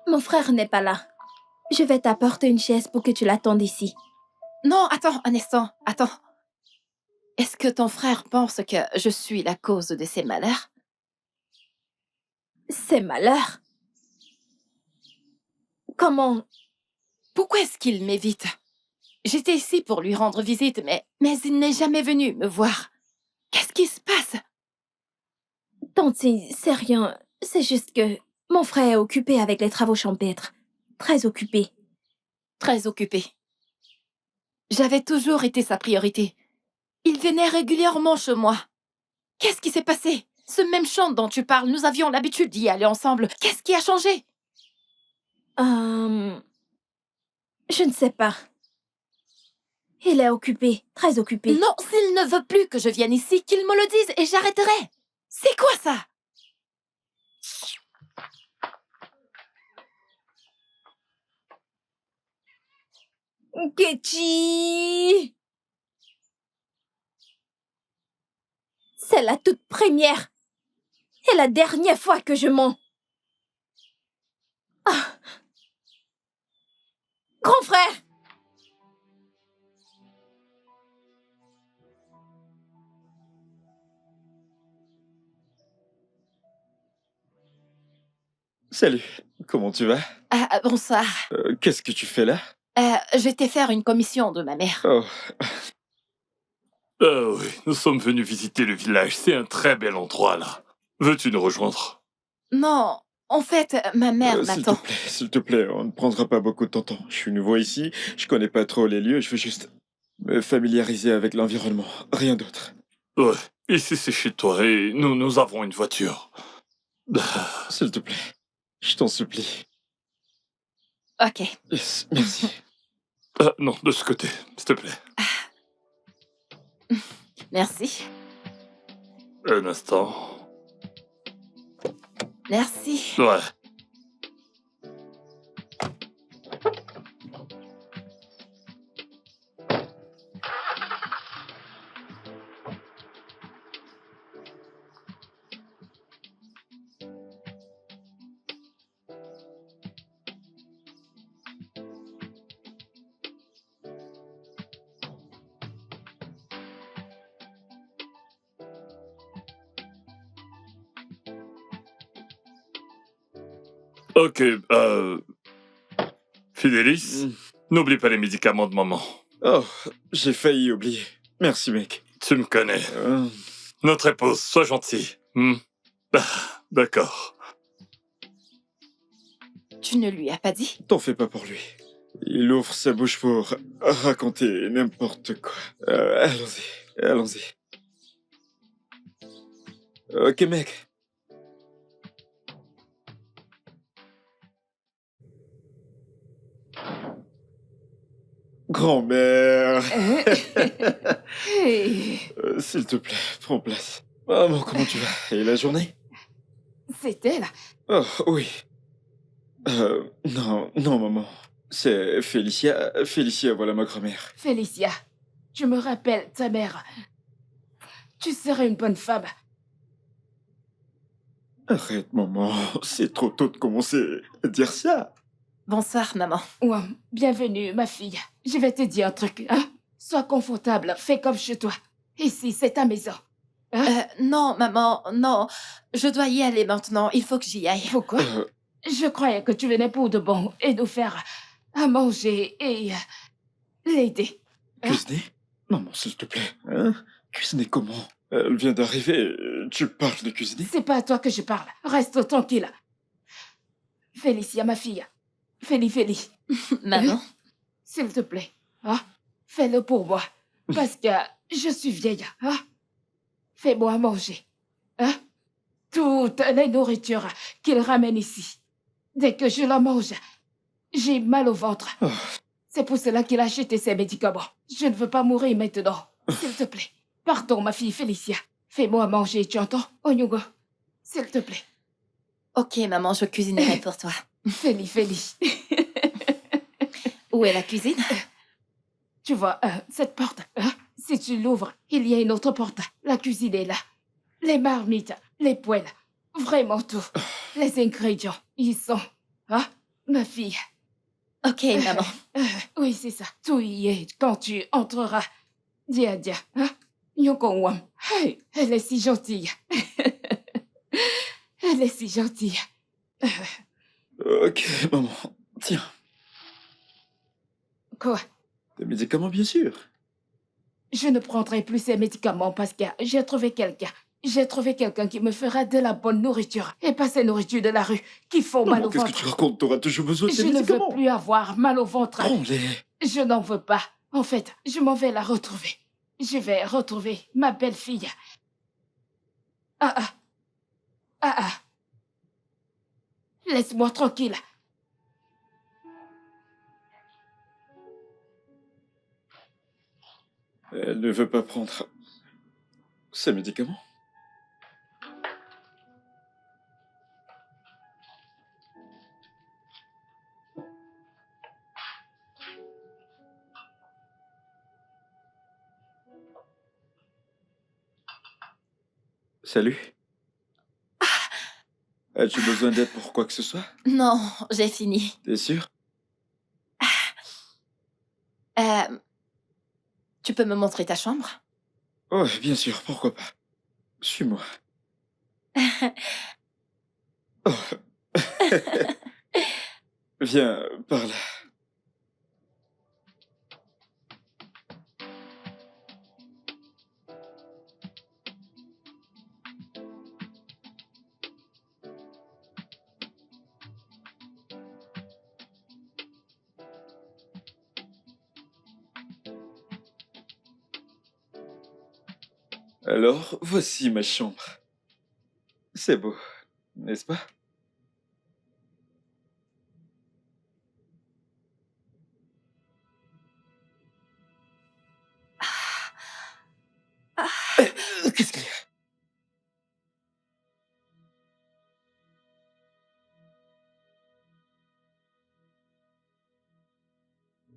Mon frère n'est pas là. Je vais t'apporter une chaise pour que tu l'attendes ici. Non, attends un instant, attends. Est-ce que ton frère pense que je suis la cause de ses malheurs? Ses malheurs? Comment? Pourquoi est-ce qu'il m'évite? J'étais ici pour lui rendre visite, mais il n'est jamais venu me voir. Qu'est-ce qui se passe? Tante, c'est rien. C'est juste que mon frère est occupé avec les travaux champêtres. Très occupé. Très occupé. J'avais toujours été sa priorité. Il venait régulièrement chez moi. Qu'est-ce qui s'est passé? Ce même chant dont tu parles, nous avions l'habitude d'y aller ensemble. Qu'est-ce qui a changé? Je ne sais pas. Il est occupé, très occupé. Non, s'il ne veut plus que je vienne ici, qu'il me le dise et j'arrêterai. C'est quoi ça? Ketchi! C'est la toute première et la dernière fois que je mens. Ah. Grand frère! Salut, comment tu vas? Bonsoir. Qu'est-ce que tu fais là? J'étais faire une commission de ma mère. Oh, Oui, nous sommes venus visiter le village. C'est un très bel endroit, là. Veux-tu nous rejoindre? Non, en fait, ma mère m'attend. s'il te plaît, on ne prendra pas beaucoup de ton temps. Je suis nouveau ici, je connais pas trop les lieux, je veux juste me familiariser avec l'environnement, rien d'autre. Ouais, ici c'est chez toi et nous avons une voiture. S'il te plaît, je t'en supplie. Ok. Yes, merci. Non, de ce côté, s'il te plaît. Merci. Un instant. Merci. Ouais. Ok, Fidélis, n'oublie pas les médicaments de maman. Oh, j'ai failli oublier. Merci, mec. Tu me connais. Notre épouse, sois gentil. D'accord. Tu ne lui as pas dit? T'en fais pas pour lui. Il ouvre sa bouche pour raconter n'importe quoi. Allons-y, allons-y. Ok, mec. Grand-mère. Hey, S'il te plaît, prends place. Maman, comment tu vas? Et la journée? c'est elle. Oh, oui. Non, non, maman. C'est Félicia. Félicia, voilà ma grand-mère. Félicia, tu me rappelles ta mère. Tu serais une bonne femme. Arrête, maman. C'est trop tôt de commencer à dire ça. Bonsoir, maman. Ouais, bienvenue, ma fille. Je vais te dire un truc, hein. Sois confortable, fais comme chez toi. Ici, c'est ta maison. Non, maman, non. Je dois y aller maintenant. Il faut que j'y aille. Pourquoi? Je croyais que tu venais pour de bon et nous faire à manger et l'aider. Cuisiner? Maman, s'il te plaît. Hein? Cuisiner comment? Elle vient d'arriver. Tu parles de cuisiner? C'est pas à toi que je parle. Reste tranquille. Félicia, ma fille. Félie. Maman? S'il te plaît, hein? Fais-le pour moi. Parce que je suis vieille, hein? Fais-moi manger, hein? Toutes les nourritures qu'il ramène ici. Dès que je la mange, j'ai mal au ventre. Oh. C'est pour cela qu'il a acheté ses médicaments. Je ne veux pas mourir maintenant. S'il te plaît. Pardon, ma fille Félicia. Fais-moi manger, tu entends? Onyugo, s'il te plaît. Ok, maman, je cuisinerai pour toi. Félie. Où est la cuisine? Tu vois, cette porte, hein? Si tu l'ouvres, il y a une autre porte. La cuisine est là. Les marmites, les poêles, vraiment tout. Les ingrédients, ils sont... Hein? Ma fille. Ok, maman. Oui, c'est ça. Tout y est quand tu entreras. Dia, hein? Nyokongwam. Hey, elle est si gentille. Elle est si gentille. Ok, maman. Tiens. Quoi? Des médicaments, bien sûr. Je ne prendrai plus ces médicaments parce que j'ai trouvé quelqu'un. J'ai trouvé quelqu'un qui me fera de la bonne nourriture et pas ces nourritures de la rue qui font mal au ventre. Qu'est-ce que tu racontes? T'auras toujours besoin de ces Je ne médicaments. veux plus avoir mal au ventre. Prends-les. Je n'en veux pas. En fait, je m'en vais la retrouver. Je vais retrouver ma belle-fille. Laisse-moi tranquille. Elle ne veut pas prendre ces médicaments. Salut. As-tu besoin d'aide pour quoi que ce soit? Non, j'ai fini. T'es sûr? Tu peux me montrer ta chambre? Oh, bien sûr, pourquoi pas. Suis-moi. Oh. Viens par là. Alors, voici ma chambre. C'est beau, n'est-ce pas? Qu'est-ce qu'il y a?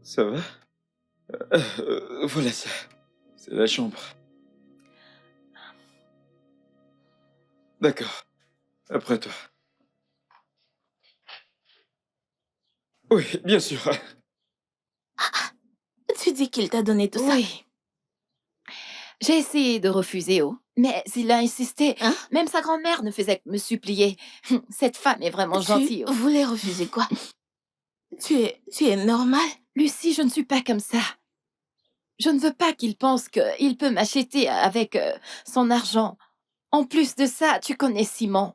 Ça va? Voilà ça. C'est la chambre. D'accord. Après toi. Oui, bien sûr. Tu dis qu'il t'a donné tout ça? Oui. J'ai essayé de refuser, mais il a insisté. Hein? Même sa grand-mère ne faisait que me supplier. Cette femme est vraiment gentille. Tu voulais refuser quoi? Tu es normal? Lucie, je ne suis pas comme ça. Je ne veux pas qu'il pense qu'il peut m'acheter avec son argent. En plus de ça, tu connais Simon.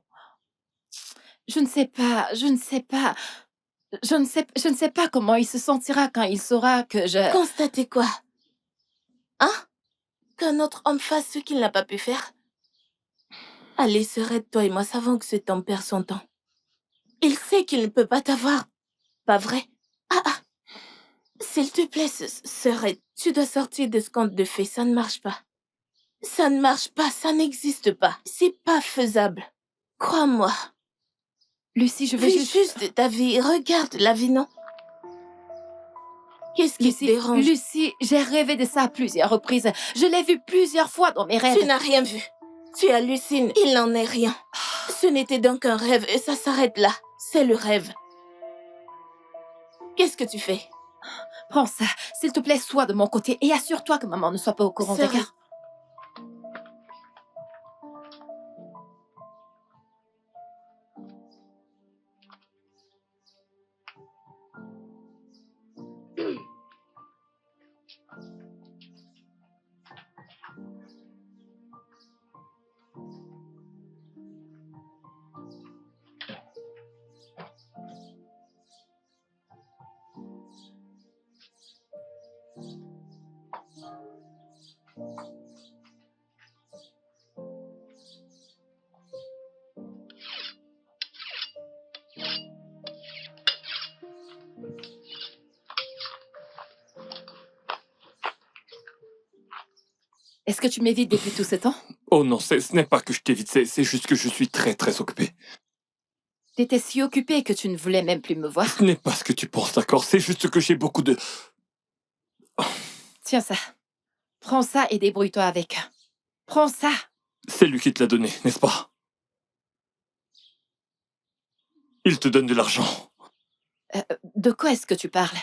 Je ne sais pas comment il se sentira quand il saura que je... Constatez quoi? Hein? Qu'un autre homme fasse ce qu'il n'a pas pu faire? Allez, Serette, toi et moi savons que cet homme perd son temps. Il sait qu'il ne peut pas t'avoir. Pas vrai? Ah. S'il te plaît, Serette, tu dois sortir de ce conte de fées, ça ne marche pas. Ça ne marche pas, ça n'existe pas. C'est pas faisable. Crois-moi. Lucie, je vais Vis juste ta vie, regarde la vie, non? Qu'est-ce qui te dérange? Lucie, j'ai rêvé de ça à plusieurs reprises. Je l'ai vu plusieurs fois dans mes rêves. Tu n'as rien vu. Tu hallucines, il n'en est rien. Ce n'était donc un rêve et ça s'arrête là. C'est le rêve. Qu'est-ce que tu fais? Prends ça. S'il te plaît, sois de mon côté et assure-toi que maman ne soit pas au courant, d'accord? Est-ce que tu m'évites depuis tout ce temps? Oh non, ce n'est pas que je t'évite, c'est juste que je suis très très occupé. T'étais si occupé que tu ne voulais même plus me voir. Ce n'est pas ce que tu penses, d'accord? C'est juste que j'ai beaucoup de... Tiens ça. Prends ça et débrouille-toi avec. Prends ça. C'est lui qui te l'a donné, n'est-ce pas? Il te donne de l'argent. De quoi est-ce que tu parles?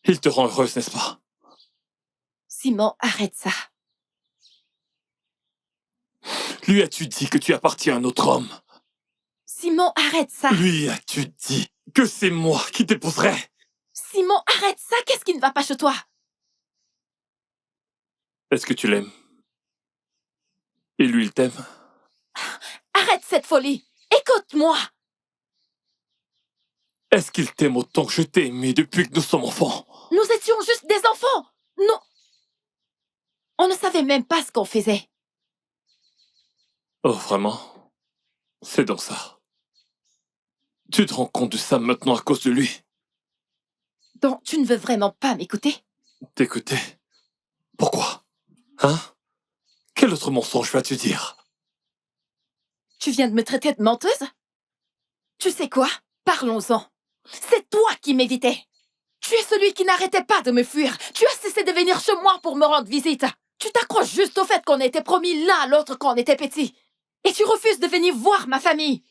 Il te rend heureuse, n'est-ce pas? Simon, arrête ça. Lui as-tu dit que tu appartiens à un autre homme? Simon, arrête ça. Lui as-tu dit que c'est moi qui t'épouserai? Simon, arrête ça. Qu'est-ce qui ne va pas chez toi? Est-ce que tu l'aimes? Et lui, il t'aime? Arrête cette folie. Écoute-moi. Est-ce qu'il t'aime autant que je t'ai aimé depuis que nous sommes enfants? Nous étions juste des enfants. Non. On ne savait même pas ce qu'on faisait. Oh, vraiment? C'est donc ça. Tu te rends compte de ça maintenant à cause de lui? Donc, tu ne veux vraiment pas m'écouter? T'écouter? Pourquoi? Hein? Quel autre mensonge vas-tu dire? Tu viens de me traiter de menteuse? Tu sais quoi? Parlons-en. C'est toi qui m'évitais. Tu es celui qui n'arrêtait pas de me fuir. Tu as cessé de venir chez moi pour me rendre visite. Tu t'accroches juste au fait qu'on était promis l'un à l'autre quand on était petits. Et tu refuses de venir voir ma famille.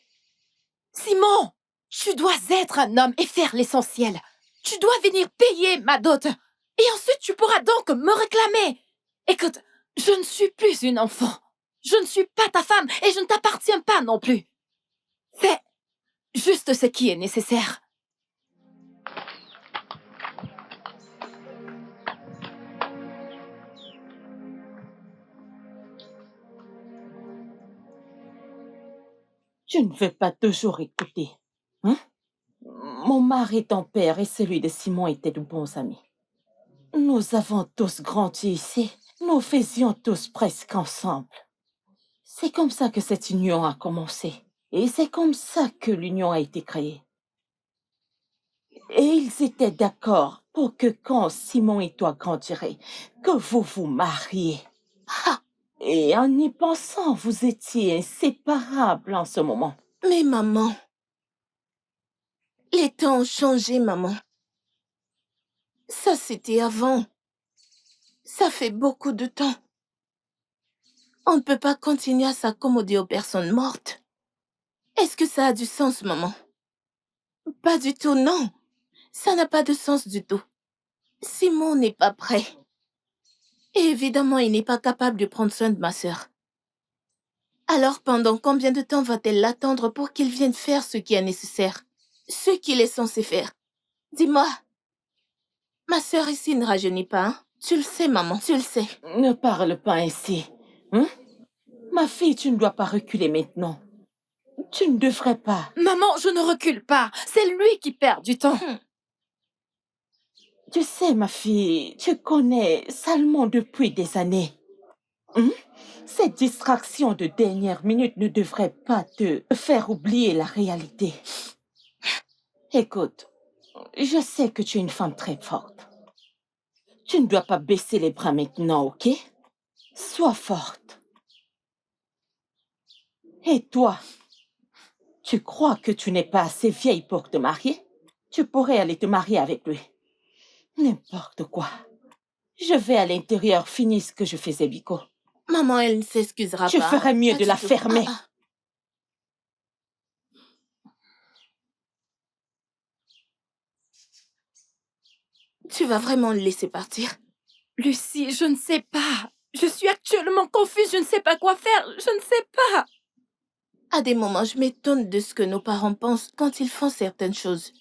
Simon, tu dois être un homme et faire l'essentiel. Tu dois venir payer ma dot. Et ensuite, tu pourras donc me réclamer. Écoute, je ne suis plus une enfant. Je ne suis pas ta femme et je ne t'appartiens pas non plus. Fais juste ce qui est nécessaire. Je ne veux pas toujours écouter. Hein? Mon mari, ton père et celui de Simon étaient de bons amis. Nous avons tous grandi ici. Nous faisions tous presque ensemble. C'est comme ça que cette union a commencé. Et c'est comme ça que l'union a été créée. Et ils étaient d'accord pour que quand Simon et toi grandiraient, que vous vous mariez. Et en y pensant, vous étiez inséparables en ce moment. Mais maman, les temps ont changé, maman. Ça, c'était avant. Ça fait beaucoup de temps. On ne peut pas continuer à s'accommoder aux personnes mortes. Est-ce que ça a du sens, maman? Pas du tout, non. Ça n'a pas de sens du tout. Simon n'est pas prêt. Et évidemment, il n'est pas capable de prendre soin de ma sœur. Alors, pendant combien de temps va-t-elle l'attendre pour qu'il vienne faire ce qui est nécessaire? Ce qu'il est censé faire? Dis-moi. Ma sœur ici ne rajeunit pas, hein? Tu le sais, maman, tu le sais. Ne parle pas ainsi. Hein? Ma fille, tu ne dois pas reculer maintenant. Tu ne devrais pas. Maman, je ne recule pas. C'est lui qui perd du temps. Tu sais, ma fille, tu connais Salmon depuis des années. Cette distraction de dernière minute ne devrait pas te faire oublier la réalité. Écoute, je sais que tu es une femme très forte. Tu ne dois pas baisser les bras maintenant, ok? Sois forte. Et toi, tu crois que tu n'es pas assez vieille pour te marier? Tu pourrais aller te marier avec lui. N'importe quoi. Je vais à l'intérieur finir ce que je faisais, Biko. Maman, elle ne s'excusera pas. Tu ferais mieux Pas de du la tout. fermer. Tu vas vraiment le laisser partir? Lucie, je ne sais pas. Je suis actuellement confuse, je ne sais pas quoi faire. Je ne sais pas. À des moments, je m'étonne de ce que nos parents pensent quand ils font certaines choses.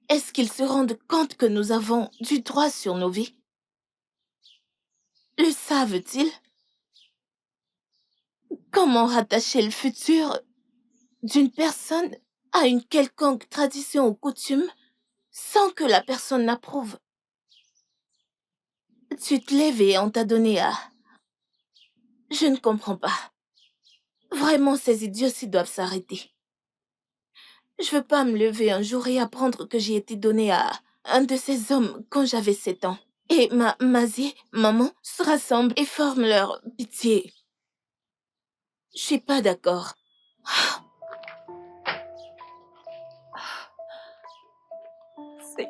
Est-ce qu'ils se rendent compte que nous avons du droit sur nos vies? Le savent-ils? Comment rattacher le futur d'une personne à une quelconque tradition ou coutume sans que la personne n'approuve? Tu te lèves et on t'a donné à... Je ne comprends pas. Vraiment, ces idioties doivent s'arrêter. Je veux pas me lever un jour et apprendre que j'ai été donnée à un de ces hommes quand j'avais 7 ans. Et Mazie, maman, se rassemblent et forment leur pitié. Je suis pas d'accord. C'est...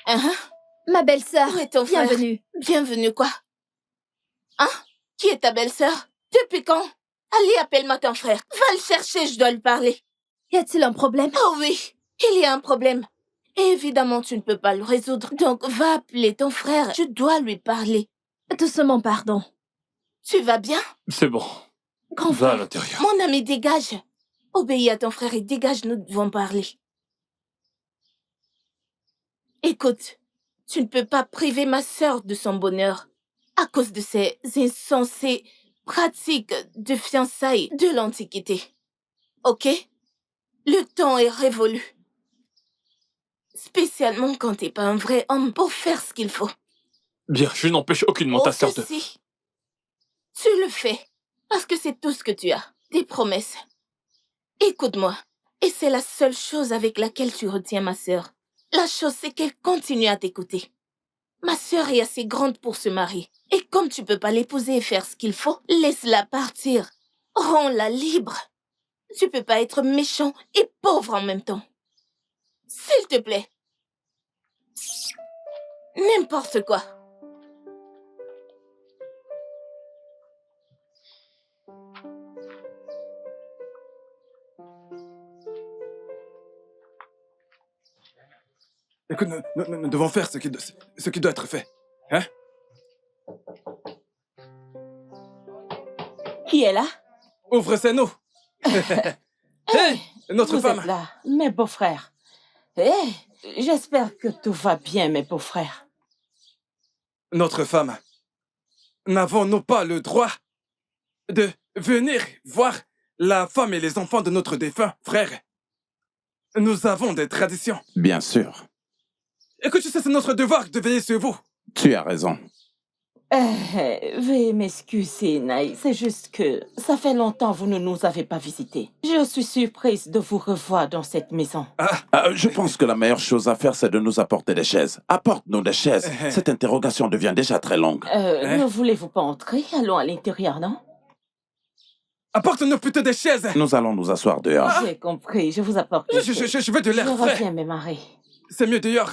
Hein? Ma belle-sœur, Où est ton frère? bienvenue. Bienvenue quoi? Hein? Qui est ta belle-sœur? Depuis quand? Allez, appelle-moi ton frère. Va le chercher, je dois lui parler. Y a-t-il un problème? Oh oui, il y a un problème. Et évidemment, tu ne peux pas le résoudre. Donc, va appeler ton frère. Je dois lui parler. Doucement, pardon. Tu vas bien? C'est bon. Grand Va à frère. l'intérieur. Mon ami, dégage. Obéis à ton frère et dégage, nous devons parler. Écoute, tu ne peux pas priver ma sœur de son bonheur à cause de ces insensées pratiques de fiançailles de l'Antiquité. Ok? Le temps est révolu. Spécialement quand t'es pas un vrai homme pour faire ce qu'il faut. Bien, je n'empêche aucunement ta sœur de... Si. Tu le fais. Parce que c'est tout ce que tu as. Des promesses. Écoute-moi. Et c'est la seule chose avec laquelle tu retiens ma sœur. La chose, c'est qu'elle continue à t'écouter. Ma sœur est assez grande pour se marier. Et comme tu peux pas l'épouser et faire ce qu'il faut, laisse-la partir. Rends-la libre. Tu peux pas être méchant et pauvre en même temps. S'il te plaît. N'importe quoi. Écoute, nous devons faire ce qui doit être fait. Hein? Qui est là? Ouvre, c'est nous. Hey, notre Vous femme. êtes là, mes beaux-frères. J'espère que tout va bien, mes beaux-frères. Notre femme. N'avons-nous pas le droit de venir voir la femme et les enfants de notre défunt frère? Nous avons des traditions. Bien sûr. Écoute, tu sais, c'est notre devoir de veiller sur vous. Tu as raison. Veuillez m'excuser, Naï. C'est juste que ça fait longtemps que vous ne nous avez pas visités. Je suis surprise de vous revoir dans cette maison. Je pense que la meilleure chose à faire, c'est de nous apporter des chaises. Apporte-nous des chaises. Cette interrogation devient déjà très longue. Ne voulez-vous pas entrer? Allons à l'intérieur, non? Apporte-nous plutôt des chaises. Nous allons nous asseoir dehors. J'ai compris, je vous apporte des chaises. Je veux de l'air Je frais. reviens, mes maris. C'est mieux dehors.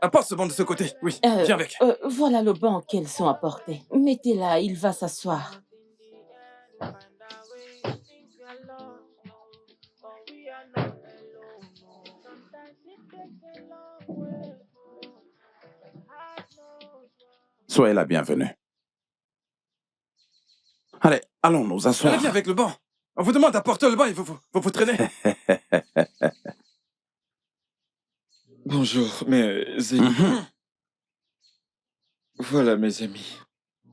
Apporte ce banc de ce côté. Oui, viens avec. Voilà le banc qu'elles ont apporté. Mettez-la, il va s'asseoir. Soyez la bienvenue. Allez, allons nous asseoir. Allez, viens avec le banc. On vous demande d'apporter le banc et vous traînez. Bonjour, mes amis. Voilà, mes amis.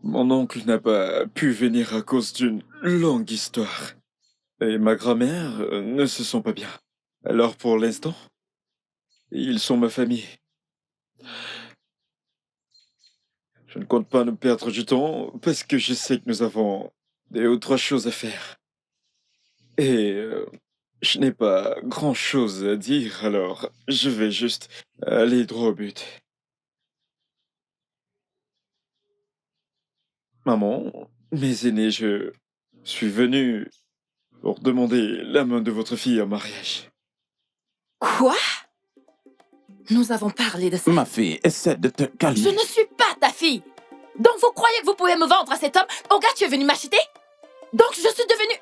Mon oncle n'a pas pu venir à cause d'une longue histoire. Et ma grand-mère ne se sent pas bien. Alors, pour l'instant, ils sont ma famille. Je ne compte pas nous perdre du temps parce que je sais que nous avons 2 ou 3 choses à faire. Et je n'ai pas grand-chose à dire, alors je vais juste aller droit au but. Maman, mes aînés, je suis venu pour demander la main de votre fille en mariage. Quoi? Nous avons parlé de ça. Ma fille, essaie de te calmer. Je ne suis pas ta fille. Donc vous croyez que vous pouvez me vendre à cet homme? Oh gars, tu es venu m'acheter? Donc je suis devenue...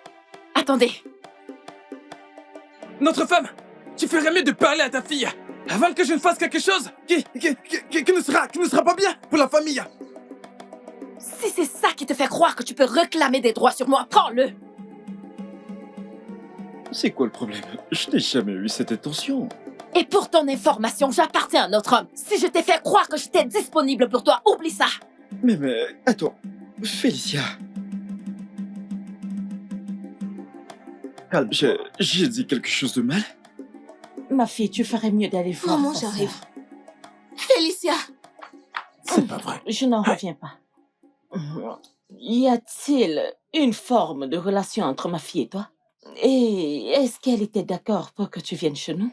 Attendez. Notre femme, tu ferais mieux de parler à ta fille avant que je ne fasse quelque chose qui ne sera pas bien pour la famille. Si c'est ça qui te fait croire que tu peux réclamer des droits sur moi, prends-le. C'est quoi le problème? Je n'ai jamais eu cette intention. Et pour ton information, j'appartiens à un autre homme. Si je t'ai fait croire que j'étais disponible pour toi, oublie ça. Mais, attends, Félicia. Calme. J'ai dit quelque chose de mal? Ma fille, tu ferais mieux d'aller voir. Maman, ta j'arrive. sœur. Félicia! C'est pas vrai. Je n'en reviens pas. Y a-t-il une forme de relation entre ma fille et toi? Et est-ce qu'elle était d'accord pour que tu viennes chez nous?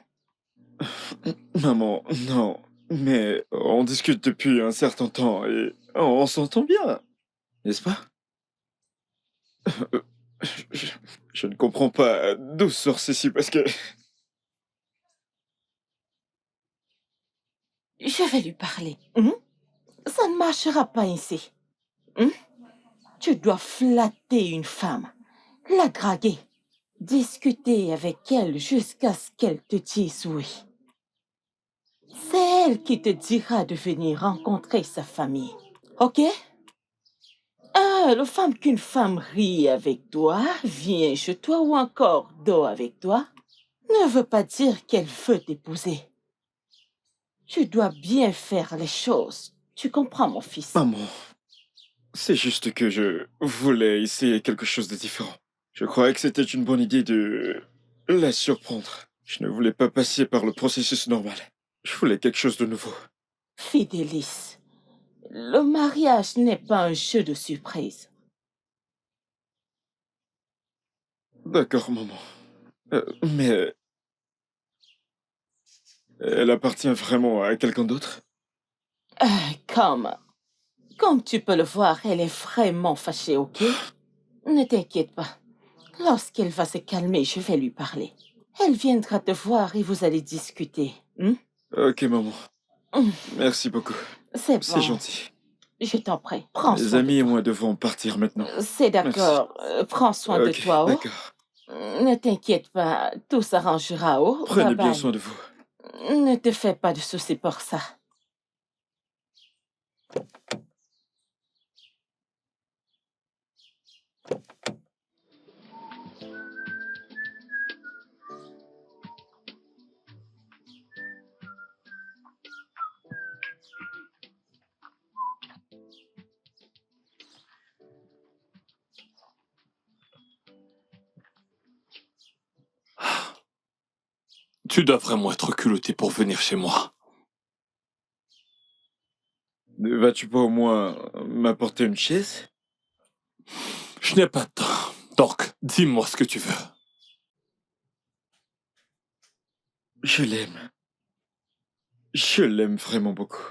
Maman, non. Mais on discute depuis un certain temps et on s'entend bien. N'est-ce pas? Je ne comprends pas d'où sort ceci parce que... Je vais lui parler. Ça ne marchera pas ici. Tu dois flatter une femme, la draguer, discuter avec elle jusqu'à ce qu'elle te dise oui. C'est elle qui te dira de venir rencontrer sa famille. Ok? Le femme qu'une femme rit avec toi, vient chez toi ou encore dort avec toi, ne veut pas dire qu'elle veut t'épouser. Tu dois bien faire les choses. Tu comprends, mon fils? Maman, c'est juste que je voulais essayer quelque chose de différent. Je croyais que c'était une bonne idée de la surprendre. Je ne voulais pas passer par le processus normal. Je voulais quelque chose de nouveau. Fidélis, le mariage n'est pas un jeu de surprise. D'accord, maman. Mais... elle appartient vraiment à quelqu'un d'autre? Comme tu peux le voir, elle est vraiment fâchée, ok? Ne t'inquiète pas. Lorsqu'elle va se calmer, je vais lui parler. Elle viendra te voir et vous allez discuter. Ok, maman. Merci beaucoup. C'est bon. C'est gentil. Je t'en prie. Prends soin Les de amis et toi. moi devons partir maintenant. C'est d'accord. Prends soin de toi, oh. D'accord. Ne t'inquiète pas, tout s'arrangera, oh. Prenez Bye bien bye. soin de vous. Ne te fais pas de soucis pour ça. Tu dois vraiment être culotté pour venir chez moi. Ne vas-tu pas au moins m'apporter une chaise? Je n'ai pas de temps. Donc, dis-moi ce que tu veux. Je l'aime. Je l'aime vraiment beaucoup.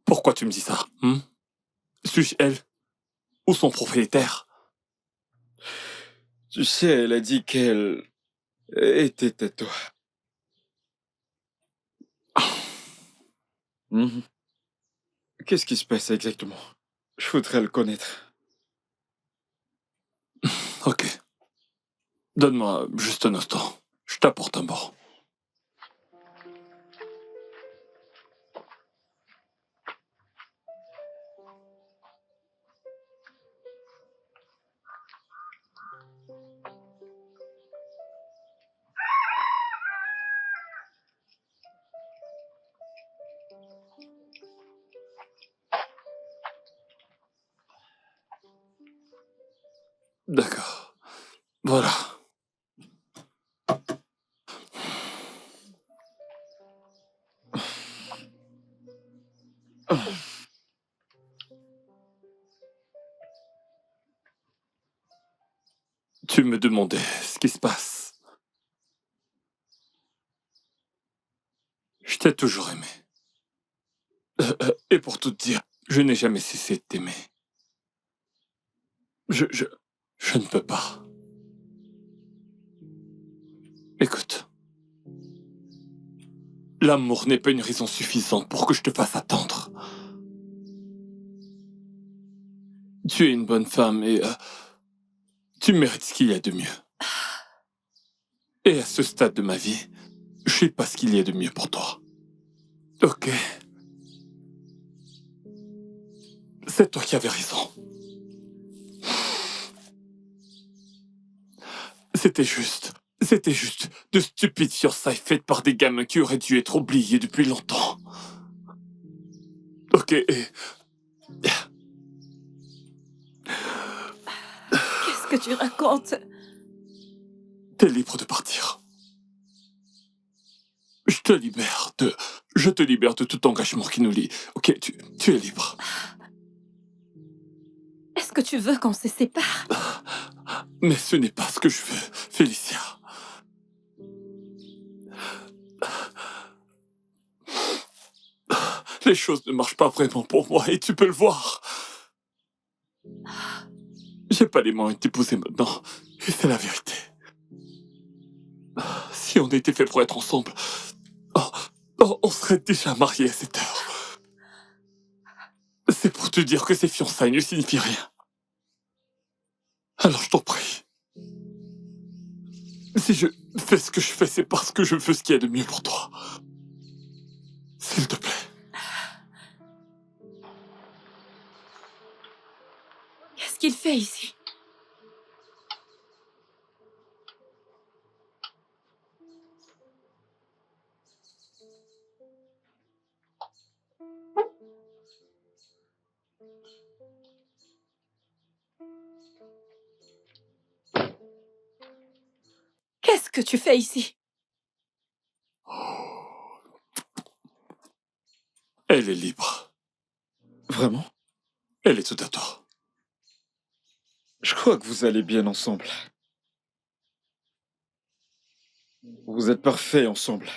Pourquoi tu me dis ça? Suis-je elle? Ou son propriétaire? Tu sais, elle a dit qu'elle était à toi. Mhm. Qu'est-ce qui se passe exactement? Je voudrais le connaître. Ok. Donne-moi juste un instant. Je t'apporte un banc. D'accord. Voilà. Tu me demandais ce qui se passe. Je t'ai toujours aimé. Et pour tout te dire, je n'ai jamais cessé de t'aimer. Je ne peux pas. Écoute. L'amour n'est pas une raison suffisante pour que je te fasse attendre. Tu es une bonne femme et tu mérites ce qu'il y a de mieux. Et à ce stade de ma vie, je sais pas ce qu'il y a de mieux pour toi. Ok. C'est toi qui avais raison. C'était juste de stupides fiançailles faites par des gamins qui auraient dû être oubliés depuis longtemps. Ok, Qu'est-ce que tu racontes? t'es libre de partir. Je te libère de tout engagement qui nous lie. Ok, tu es libre. Est-ce que tu veux qu'on se sépare? Mais ce n'est pas ce que je veux, Félicia. Les choses ne marchent pas vraiment pour moi et tu peux le voir. J'ai pas les moyens de t'épouser maintenant. Et c'est la vérité. Si on était fait pour être ensemble, on serait déjà mariés à cette heure. C'est pour te dire que ces fiançailles ne signifient rien. Alors je t'en prie. Si je fais ce que je fais, c'est parce que je veux ce qu'il y a de mieux pour toi. S'il te plaît. Qu'est-ce qu'il fait ici? Qu'est-ce que tu fais ici? Elle est libre. Vraiment? Elle est tout à toi. Je crois que vous allez bien ensemble. Vous êtes parfaits ensemble.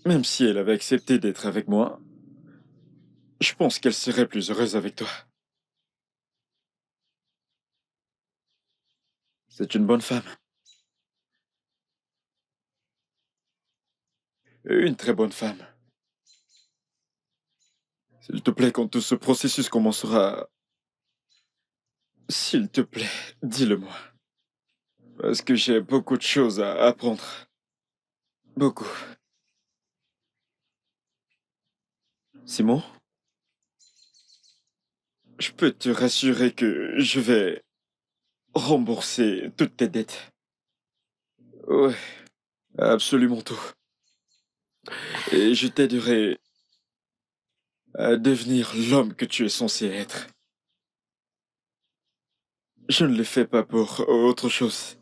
Même si elle avait accepté d'être avec moi, je pense qu'elle serait plus heureuse avec toi. C'est une bonne femme. Une très bonne femme. S'il te plaît, quand tout ce processus commencera... S'il te plaît, dis-le-moi. Parce que j'ai beaucoup de choses à apprendre. Beaucoup. Simon? Je peux te rassurer que je vais rembourser toutes tes dettes. Ouais, absolument tout. Et je t'aiderai à devenir l'homme que tu es censé être. Je ne le fais pas pour autre chose.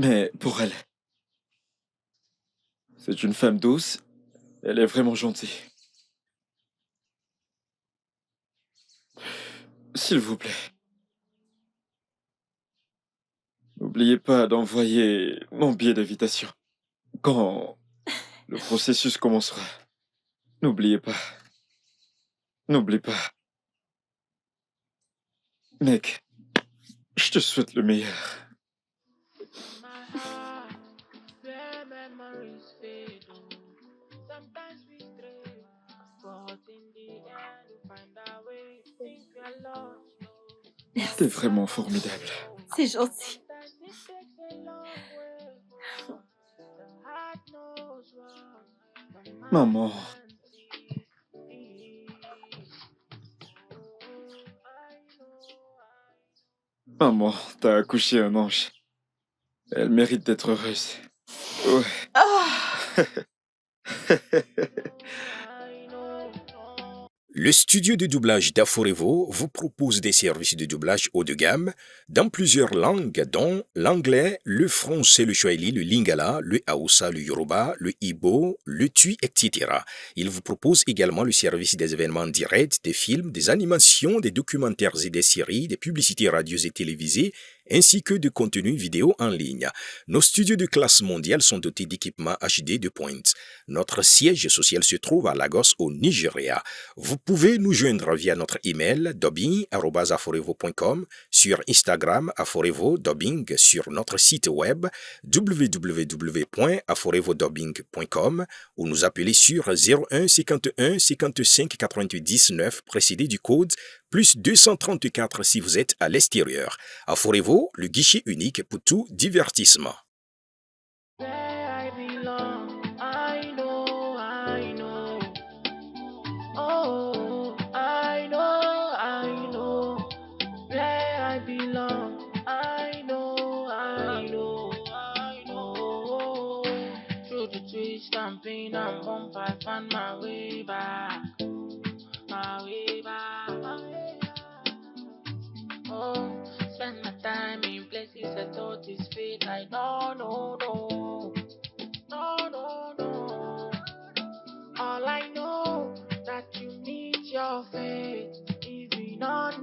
Mais pour elle. C'est une femme douce. Elle est vraiment gentille. S'il vous plaît. N'oubliez pas d'envoyer mon billet d'invitation. Quand le processus commencera. N'oubliez pas. N'oublie pas. Mec, je te souhaite le meilleur. T'es vraiment formidable. C'est gentil. Maman. Maman, t'as accouché un ange. Elle mérite d'être heureuse. Ouais. Le studio de doublage d'Aforevo vous propose des services de doublage haut de gamme dans plusieurs langues, dont l'anglais, le français, le swahili, le lingala, le hausa, le yoruba, le igbo, le tui, etc. Il vous propose également le service des événements directs, des films, des animations, des documentaires et des séries, des publicités radio et télévisées, ainsi que de contenus vidéo en ligne. Nos studios de classe mondiale sont dotés d'équipements HD de pointe. Notre siège social se trouve à Lagos, au Nigeria. Vous pouvez nous joindre via notre email dubbing@aforevo.com, sur Instagram Aforevo Dubbing, sur notre site web www.aforevodubbing.com ou nous appeler sur 01 51 55 88 19 précédé du code plus 234 si vous êtes à l'extérieur. Aforevo, le guichet unique pour tout divertissement. Stamping and bump, I found my way back, my way back. Oh, spend my time in places I thought is fate. Like no, no, no, no, no, no. All I know that you meet your fate. If you not